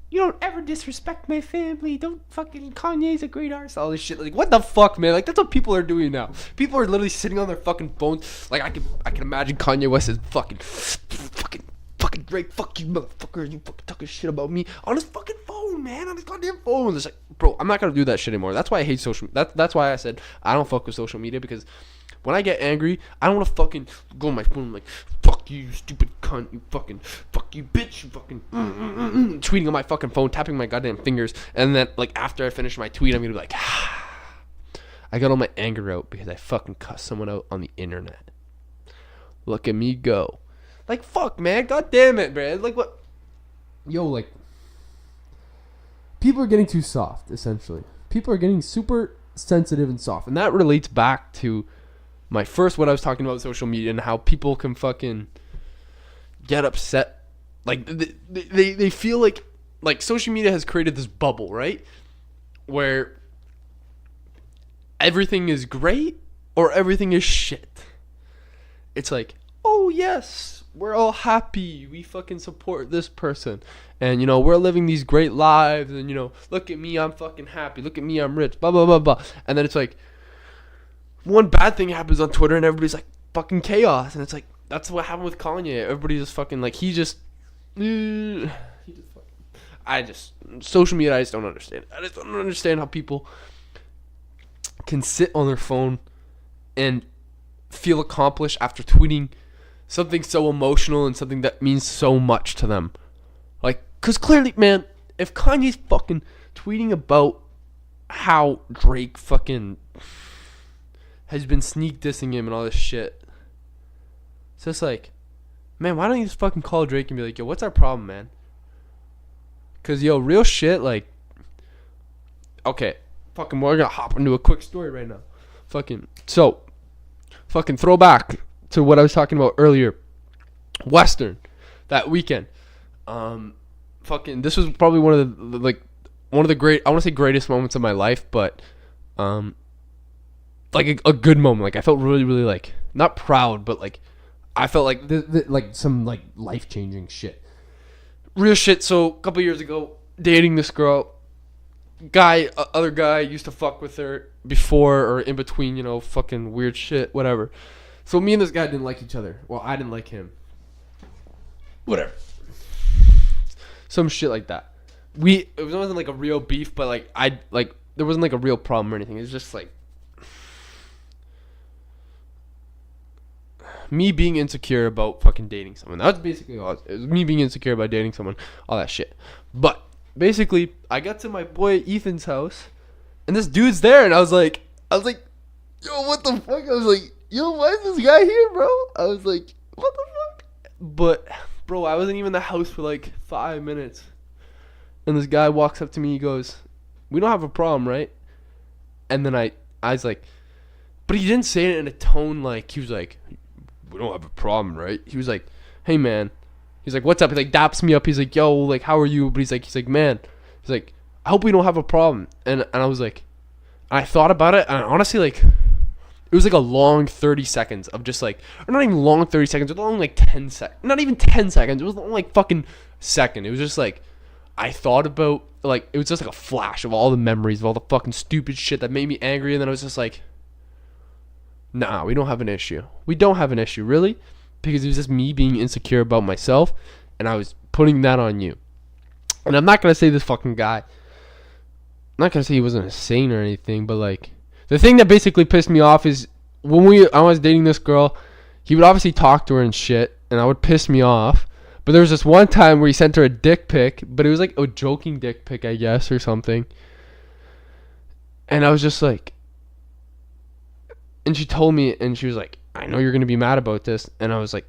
you don't ever disrespect my family. Don't fucking, Kanye's a great artist. All this shit. Like, what the fuck, man? Like, that's what people are doing now. People are literally sitting on their fucking phones. Like, I can imagine Kanye West is fucking Drake, fuck you, motherfucker. You fucking talking shit about me on his fucking phone, man. On his goddamn phone. It's like, bro, I'm not gonna do that shit anymore. That's why I hate social. That's why I said I don't fuck with social media, because when I get angry, I don't want to fucking go on my phone like, fuck you, stupid cunt, you fucking, fuck you, bitch, you fucking, tweeting on my fucking phone, tapping my goddamn fingers, and then like after I finish my tweet, I'm gonna be like, I got all my anger out because I fucking cussed someone out on the internet. Look at me go. Like, fuck, man. God damn it, man. Like, what? Yo, like, people are getting too soft, essentially. People are getting super sensitive and soft. And that relates back to what I was talking about social media and how people can fucking get upset. Like, they feel like social media has created this bubble, right? Where everything is great or everything is shit. It's like, oh, yes. We're all happy. We fucking support this person. And, we're living these great lives. And, look at me. I'm fucking happy. Look at me. I'm rich. Blah, blah, blah, blah. And then it's like, one bad thing happens on Twitter and everybody's like, fucking chaos. And it's like, that's what happened with Kanye. Everybody just fucking, like, social media, I just don't understand. I just don't understand how people can sit on their phone and feel accomplished after tweeting something so emotional and something that means so much to them. Like, because clearly, man, if Kanye's fucking tweeting about how Drake fucking has been sneak dissing him and all this shit, it's just like, man, why don't you just fucking call Drake and be like, yo, what's our problem, man? Because, yo, real shit, like, okay, fucking, we're gonna hop into a quick story right now. Fucking throwback to what I was talking about earlier. Western, that weekend. This was probably one of the great, I want to say greatest moments of my life, but like a good moment. Like, I felt really, really, like, not proud, but like I felt like like some like life-changing shit. Real shit. So a couple years ago, dating this girl, other guy used to fuck with her before or in between, you know, fucking weird shit, whatever. So me and this guy didn't like each other. Well, I didn't like him. Whatever. Some shit like that. It wasn't like a real beef, but there wasn't like a real problem or anything. It was just like me being insecure about fucking dating someone. That was basically all. It was me being insecure about dating someone, all that shit. But basically, I got to my boy Ethan's house, and this dude's there, and I was like, yo, what the fuck? I was like, yo, why is this guy here, bro? I was like, what the fuck? But bro, I wasn't even in the house for like 5 minutes, and this guy walks up to me. He goes, "We don't have a problem, right?" And then I was like, but he didn't say it in a tone like he was like, "We don't have a problem, right?" He was like, "Hey man," he's like, "What's up?" He like daps me up. He's like, "Yo, like how are you?" But he's like, "Man," he's like, "I hope we don't have a problem." And I was like, I thought about it, and honestly, like, it was like a long 30 seconds of just like, or not even long 30 seconds, it was long like 10 seconds, not even 10 seconds. It was like fucking second. It was just like, I thought about, like, it was just like a flash of all the memories of all the fucking stupid shit that made me angry, and then I was just like, nah, we don't have an issue. We don't have an issue, really, because it was just me being insecure about myself, and I was putting that on you. And I'm not gonna say this fucking guy, I'm not gonna say he wasn't insane or anything, but like, the thing that basically pissed me off is when I was dating this girl, he would obviously talk to her and shit, and that would piss me off. But there was this one time where he sent her a dick pic, but it was like a joking dick pic, I guess, or something. And I was just like, and she told me, and she was like, "I know you're gonna be mad about this," and I was like,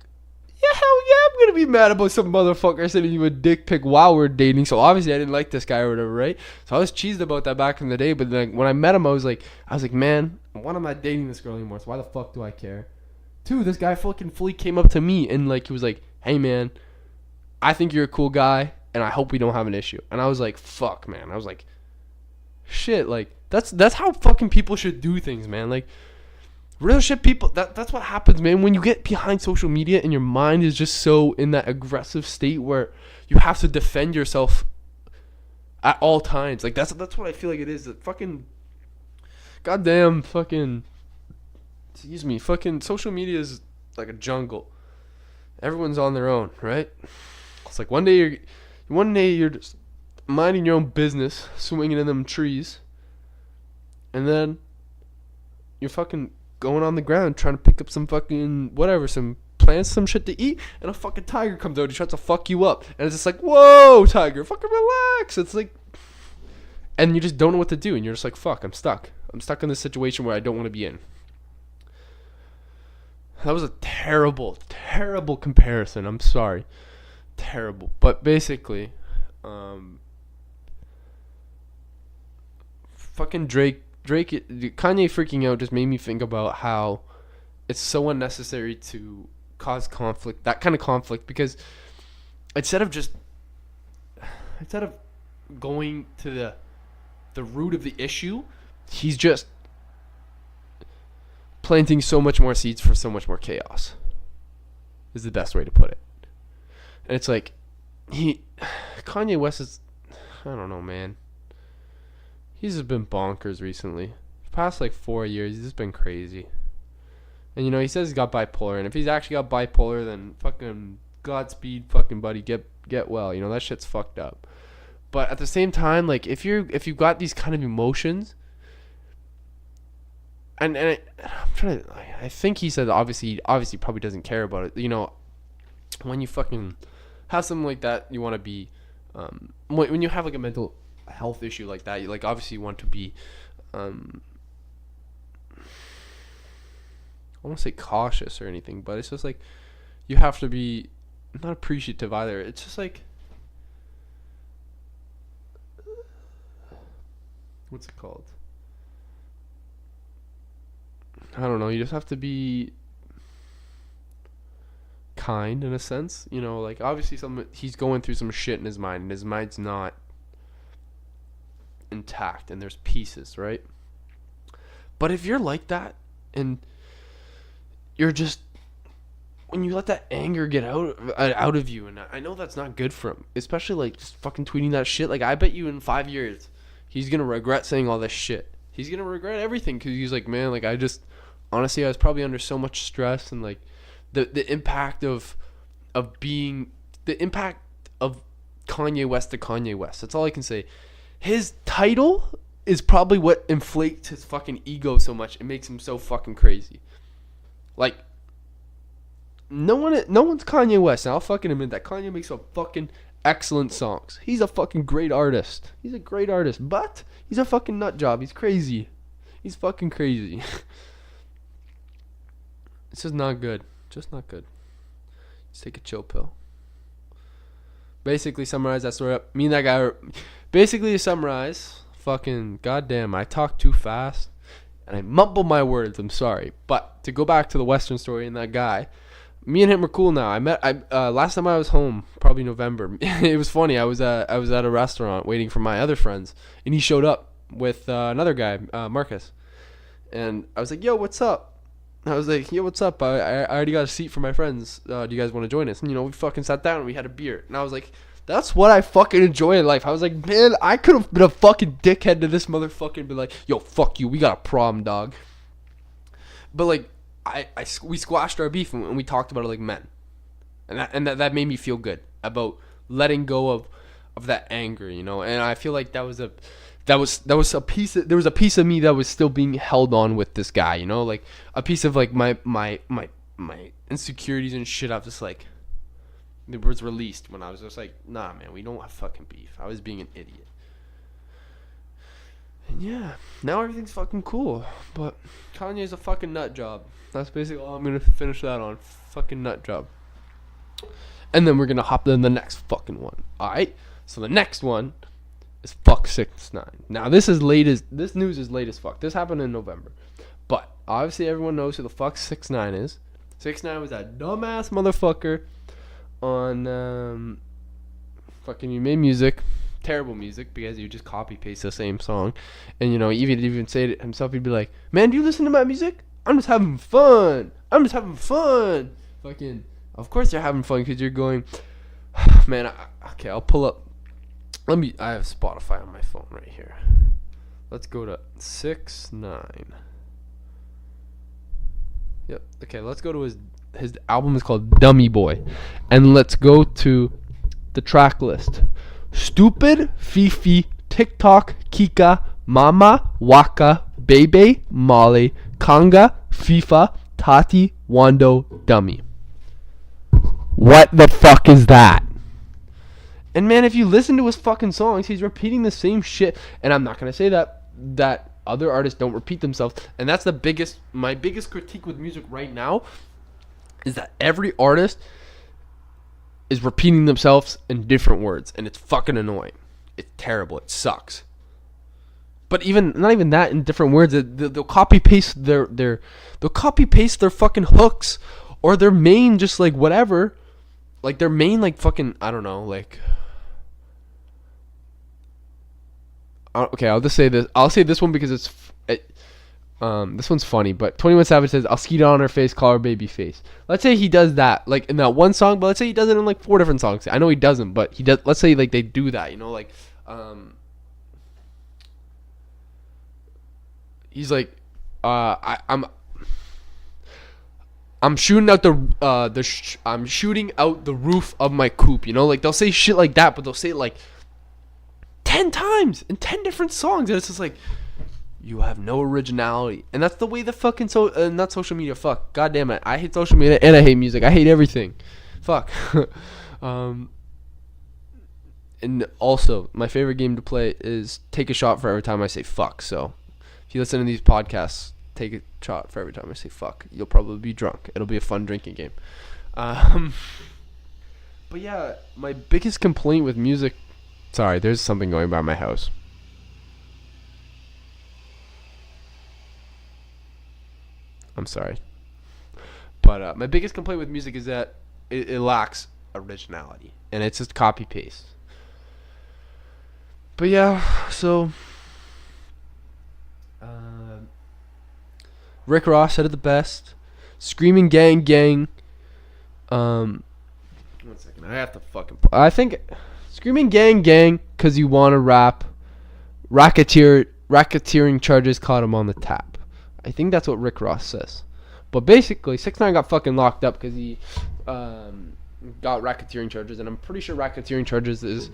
"Yeah, hell yeah, I'm gonna be mad about some motherfucker sending you a dick pic while we're dating." So obviously I didn't like this guy or whatever, right? So I was cheesed about that back in the day. But then when I met him, I was like, man, one, I'm not dating this girl anymore, so why the fuck do I care? Two, this guy fucking fully came up to me and like he was like, "Hey man, I think you're a cool guy, and I hope we don't have an issue." And I was like, fuck, man. I was like, shit, like that's how fucking people should do things, man. Like, real shit, people. That's what happens, man. When you get behind social media and your mind is just so in that aggressive state where you have to defend yourself at all times. Like that's what I feel like it is. That fucking goddamn fucking, excuse me, fucking social media is like a jungle. Everyone's on their own, right? It's like one day you're just minding your own business, swinging in them trees, and then you're fucking going on the ground trying to pick up some fucking whatever, some plants, some shit to eat, and a fucking tiger comes out. He tries to fuck you up, and it's just like, whoa, tiger, fucking relax. It's like, and you just don't know what to do, and you're just like, fuck, I'm stuck. I'm stuck in this situation where I don't want to be in. That was a terrible, terrible comparison. I'm sorry. Terrible. But basically, fucking Drake, Kanye freaking out just made me think about how it's so unnecessary to cause conflict, that kind of conflict, because instead of going to the root of the issue, he's just planting so much more seeds for so much more chaos, is the best way to put it. And it's like, Kanye West is, I don't know, man. He's just been bonkers recently. The past like 4 years, he's just been crazy. And you know, he says he's got bipolar, and if he's actually got bipolar, then fucking Godspeed, fucking buddy, get well. You know, that shit's fucked up. But at the same time, like, if you've got these kind of emotions, and I'm trying to, I think he said obviously probably doesn't care about it. You know, when you fucking have something like that, you want to be, when you have like a mental health issue like that, you like obviously want to be, I won't say cautious or anything, but it's just like you have to be not appreciative either. It's just like, what's it called? I don't know. You just have to be kind in a sense. You know, like obviously he's going through some shit in his mind, and his mind's not intact, and there's pieces, right? But if you're like that, and you're just, when you let that anger get out of you, and I know that's not good for him, especially like just fucking tweeting that shit. Like, I bet you in 5 years He's gonna regret saying all this shit. He's gonna regret everything because he's like, man, like I just honestly I was probably under so much stress and like the impact of being the impact of Kanye West to Kanye West. That's all I can say. His title is probably what inflates his fucking ego so much. It makes him so fucking crazy. Like no one's Kanye West. And I'll fucking admit that Kanye makes a fucking excellent songs. He's a fucking great artist. He's a great artist, but he's a fucking nut job. He's crazy. He's fucking crazy. It's just not good. Just not good. Just take a chill pill. Basically, summarize that story up. Me and that guy. Basically, to summarize, fucking goddamn, I talk too fast and I mumble my words. I'm sorry, but to go back to the Western story and that guy. Me and him are cool now. Last time I was home, probably November. It was funny. I was at a restaurant waiting for my other friends, and he showed up with another guy, Marcus. And I was like, "Yo, what's up?" I was like, "Yo, what's up? I already got a seat for my friends. Do you guys want to join us?" And we fucking sat down and we had a beer. And I was like, "That's what I fucking enjoy in life." I was like, "Man, I could have been a fucking dickhead to this motherfucker and be like, yo, fuck you. We got a problem, dog." But like. We squashed our beef and we talked about it like men, and that made me feel good about letting go of that anger, and I feel like there was a piece of me that was still being held on with this guy, like a piece of like my insecurities and shit. I was just like, it was released when I was just like, nah, man, we don't have fucking beef. I was being an idiot. And yeah, now everything's fucking cool, but Kanye's a fucking nut job. That's basically all I'm going to finish that on. Fucking nut job. And then we're going to hop in the next fucking one. Alright? So the next one is fuck 6ix9ine. Now this news is late as fuck. This happened in November. But obviously everyone knows who the fuck 6ix9ine is. 6ix9ine was that dumbass motherfucker on fucking You Made Music. Terrible music because you just copy paste the same song. And even say it himself, he'd be like, "Man, do you listen to my music? I'm just having fun. Fucking, of course you're having fun because you're going, man, okay, I'll pull up. I have Spotify on my phone right here. Let's go to 6ix9ine. Yep. Okay, let's go to his album is called Dummy Boy. And let's go to the track list. Stupid, Fifi, TikTok, Kika, Mama, Waka, Bebe, Molly, Kanga, FIFA, Tati, Wando, Dummy. What the fuck is that? And man, if you listen to his fucking songs, he's repeating the same shit. And I'm not gonna say that other artists don't repeat themselves. And that's my biggest critique with music right now is that every artist is repeating themselves in different words, and it's fucking annoying. It's terrible. It sucks. But not even that in different words. They'll copy paste they'll copy paste their fucking hooks or their main just like whatever, like their main like fucking I don't know like. Okay, I'll just say this. I'll say this one because this one's funny. But 21 Savage says, "I'll skeet on her face, call her baby face." Let's say he does that like in that one song, but let's say he does it in like 4 different songs. I know he doesn't, but he does. Let's say like they do that, like. He's like, I'm shooting out I'm shooting out the roof of my coupe. Like they'll say shit like that, but they'll say it like 10 times in 10 different songs, and it's just like you have no originality. And that's the way the fucking not social media. Fuck, god damn it, I hate social media and I hate music. I hate everything. Fuck. And also, my favorite game to play is take a shot for every time I say fuck. So, if you listen to these podcasts, take a shot for every time I say fuck. You'll probably be drunk. It'll be a fun drinking game. But yeah, my biggest complaint with music... Sorry, there's something going by my house. I'm sorry. But my biggest complaint with music is that it lacks originality. And it's just copy-paste. But yeah, so Rick Ross said it the best. Screaming Gang Gang. 1 second, I have to fucking. I think Screaming Gang Gang, 'cause you wanna rap. racketeering charges caught him on the tap. I think that's what Rick Ross says. But basically, 6ix9ine got fucking locked up because he got racketeering charges, and I'm pretty sure racketeering charges is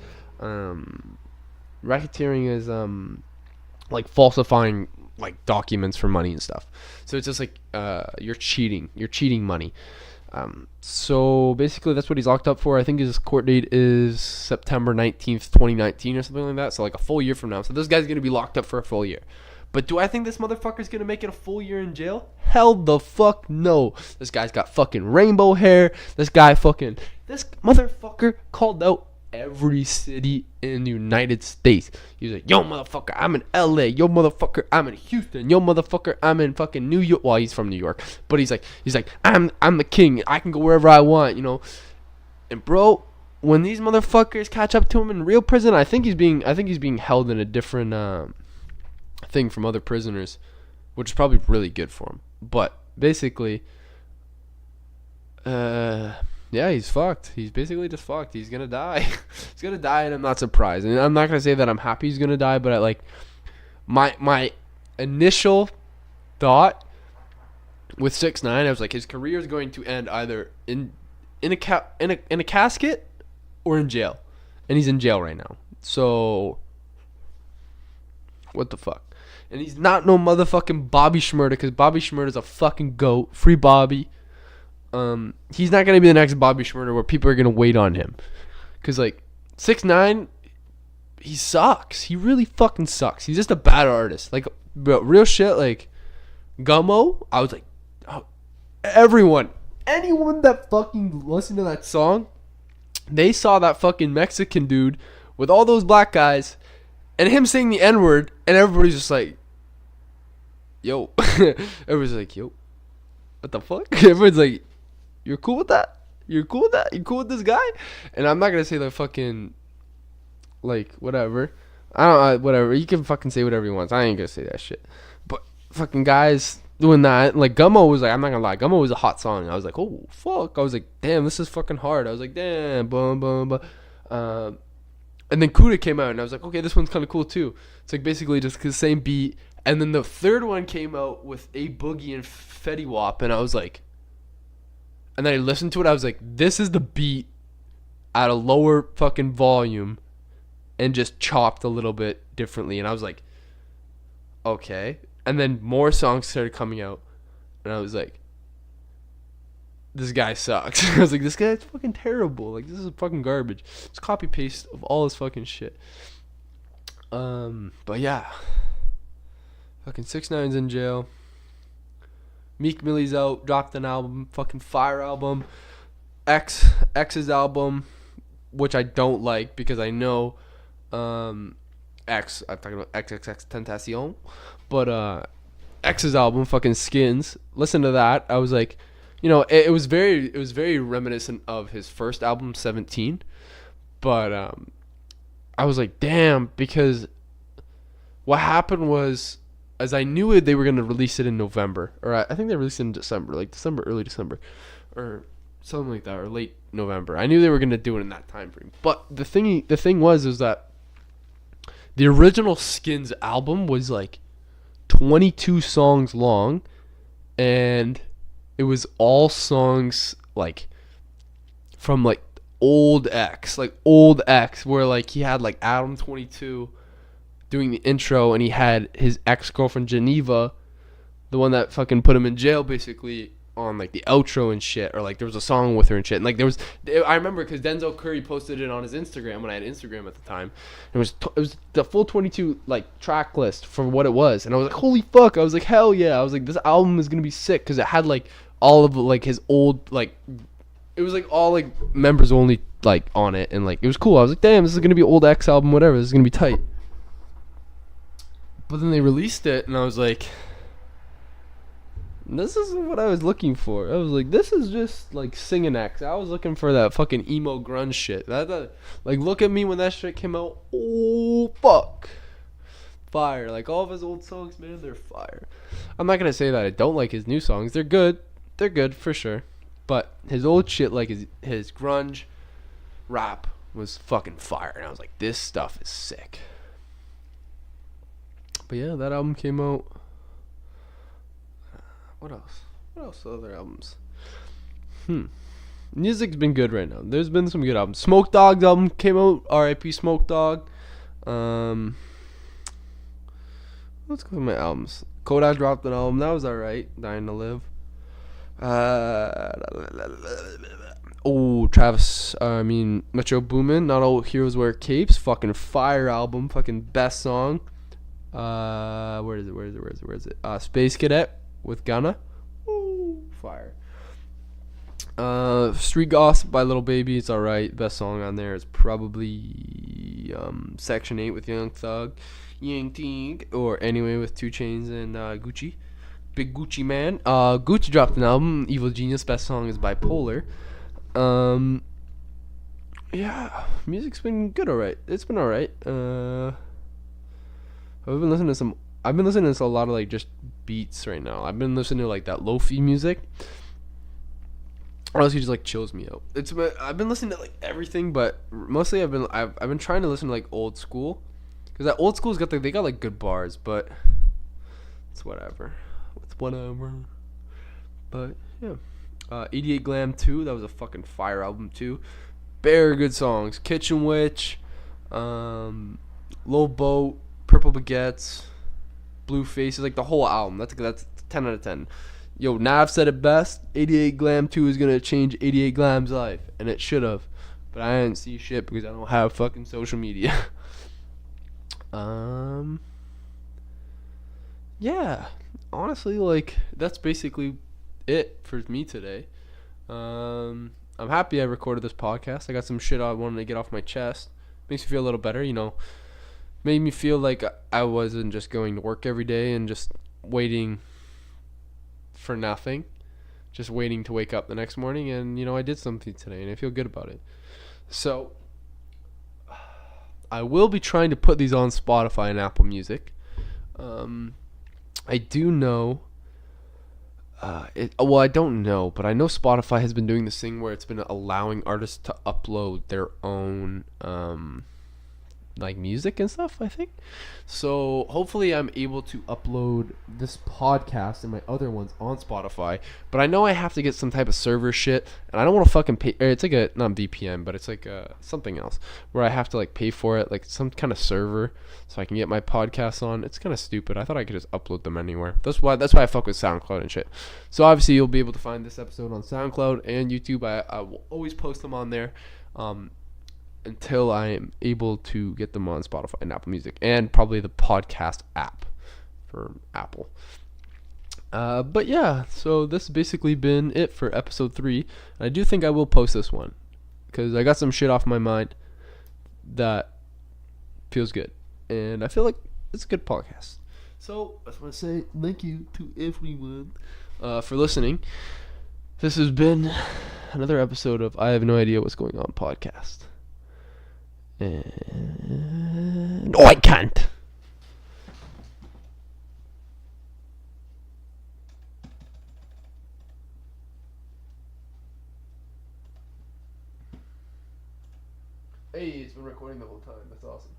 like falsifying like documents for money and stuff. So it's just like you're cheating money. So basically that's what he's locked up for. I think his court date is September 19th, 2019 or something like that. So like a full year from now. So this guy's going to be locked up for a full year. But do I think this motherfucker's going to make it a full year in jail? Hell the fuck no. This guy's got fucking rainbow hair. This motherfucker called out every city in the United States. He's like, yo motherfucker, I'm in LA. Yo motherfucker, I'm in Houston. Yo motherfucker, I'm in fucking New York. Well, he's from New York, but he's like, I'm the king. I can go wherever I want, you know. And bro, when these motherfuckers catch up to him in real prison, I think he's being held in a different thing from other prisoners, which is probably really good for him. But basically, yeah, he's fucked. He's basically just fucked. He's gonna die. He's gonna die, and I'm not surprised. And I'm not gonna say that I'm happy he's gonna die, but I like my initial thought with 6ix9ine, I was like, his career is going to end either in a casket or in jail, and he's in jail right now. So what the fuck? And he's not no motherfucking Bobby Shmurda, because Bobby Shmurda's a fucking goat. Free Bobby. He's not going to be the next Bobby Shmurda where people are going to wait on him. Because, like, 6ix9ine, he sucks. He really fucking sucks. He's just a bad artist. Like, bro, real shit, like, Gummo, I was like, oh, anyone that fucking listened to that song, they saw that fucking Mexican dude with all those black guys and him saying the N-word, and everybody's just like, yo. Everybody's like, yo, what the fuck? Everyone's like, you're cool with that? You're cool with that? You cool with this guy? And I'm not going to say the fucking, like, whatever. Whatever. You can fucking say whatever you want. I ain't going to say that shit. But fucking guys doing that. Like, Gummo was like, I'm not going to lie. Gummo was a hot song. I was like, oh, fuck. I was like, damn, this is fucking hard. I was like, damn, boom, boom, boom. And then Kuda came out, and I was like, okay, this one's kind of cool, too. It's like basically just the same beat. And then the third one came out with A Boogie and Fetty Wap, and I was like, and then I listened to it, I was like, this is the beat at a lower fucking volume and just chopped a little bit differently. And I was like, okay. And then more songs started coming out, and I was like, this guy sucks. I was like, this guy's fucking terrible. Like, this is fucking garbage. It's copy paste of all his fucking shit. But yeah. Fucking 6ix9ine's in jail. Meek Millie's out, dropped an album, fucking fire album. X's album, which I don't like because I know X, I'm talking about XXX Tentacion, but X's album, fucking Skins. Listen to that. I was like, you know, it was very reminiscent of his first album, 17. But I was like, damn, because what happened was, as I knew it, they were going to release it in November. Or I think they released it in December, like December, early December. Or something like that, or late November. I knew they were going to do it in that time frame. But the thing was that the original Skins album was like 22 songs long. And it was all songs like from like old X, where like he had like Adam 22 doing the intro, and he had his ex-girlfriend Geneva, the one that fucking put him in jail, basically, on like the outro and shit, or like there was a song with her and shit. And like I remember because Denzel Curry posted it on his Instagram when I had Instagram at the time. It was the full 22 like track list for what it was, and I was like, holy fuck! I was like, hell yeah! I was like, this album is gonna be sick because it had like all of like his old like, it was like all like members only like on it, and like it was cool. I was like, damn, this is gonna be old X album, whatever. This is gonna be tight. But then they released it, and I was like, this isn't what I was looking for. I was like, this is just like singing X. I was looking for that fucking emo grunge shit. That like, look at me when that shit came out. Oh, fuck. Fire. Like, all of his old songs, man, they're fire. I'm not going to say that I don't like his new songs. They're good. They're good, for sure. But his old shit, like his grunge rap, was fucking fire. And I was like, this stuff is sick. But yeah, that album came out. What else? What else? Other albums? Music's been good right now. There's been some good albums. Smoke Dogg's album came out. R.I.P. Smoke Dogg. Let's go with my albums. Kodak dropped an album. That was alright. Dying to Live. Travis. Metro Boomin. Not All Heroes Wear Capes. Fucking fire album. Fucking best song. Where is it? Space Cadet with Gunna. Ooh, fire. Street Gossip by Lil Baby. It's alright. Best song on there is probably Section 8 with Young Thug. Yang Ting. Or Anyway with 2 Chainz and Gucci. Big Gucci man. Gucci dropped an album. Evil Genius. Best song is Bipolar. Yeah. Music's been good, alright. It's been alright. I've been listening to a lot of like just beats right now. I've been listening to like that lo-fi music. Honestly, just like chills me out. I've been listening to like everything, but mostly I've been trying to listen to like old school, because that old school's got they got like good bars, but it's whatever. It's whatever. But yeah, 88 Glam 2. That was a fucking fire album too. Very good songs. Kitchen Witch, Low Boat, Purple Baguettes, Blue Faces, like the whole album. That's 10 out of 10. Yo, Nav said it best. 88 Glam 2 is gonna change 88 Glam's life, and it should have, but I didn't see shit because I don't have fucking social media. Yeah, honestly, like that's basically it for me today. I'm happy I recorded this podcast. I got some shit I wanted to get off my chest. Makes me feel a little better, Made me feel like I wasn't just going to work every day and just waiting for nothing, just waiting to wake up the next morning, and I did something today and I feel good about it. So I will be trying to put these on Spotify and Apple Music. I do know I don't know, but I know Spotify has been doing this thing where it's been allowing artists to upload their own like music and stuff, I think. So hopefully I'm able to upload this podcast and my other ones on Spotify, but I know I have to get some type of server shit, and I don't want to fucking pay. It's like a, not VPN, but it's like something else where I have to like pay for it, like some kind of server, so I can get my podcasts on. It's kind of stupid. I thought I could just upload them anywhere. That's why I fuck with SoundCloud and shit. So obviously you'll be able to find this episode on SoundCloud and YouTube. I will always post them on there until I am able to get them on Spotify and Apple Music, and probably the podcast app for Apple. But yeah, so this has basically been it for episode 3. I do think I will post this one, because I got some shit off my mind that feels good, and I feel like it's a good podcast. So I just want to say thank you to everyone for listening. This has been another episode of I Have No Idea What's Going On podcast. And no, I can't. Hey, it's been recording the whole time. That's awesome.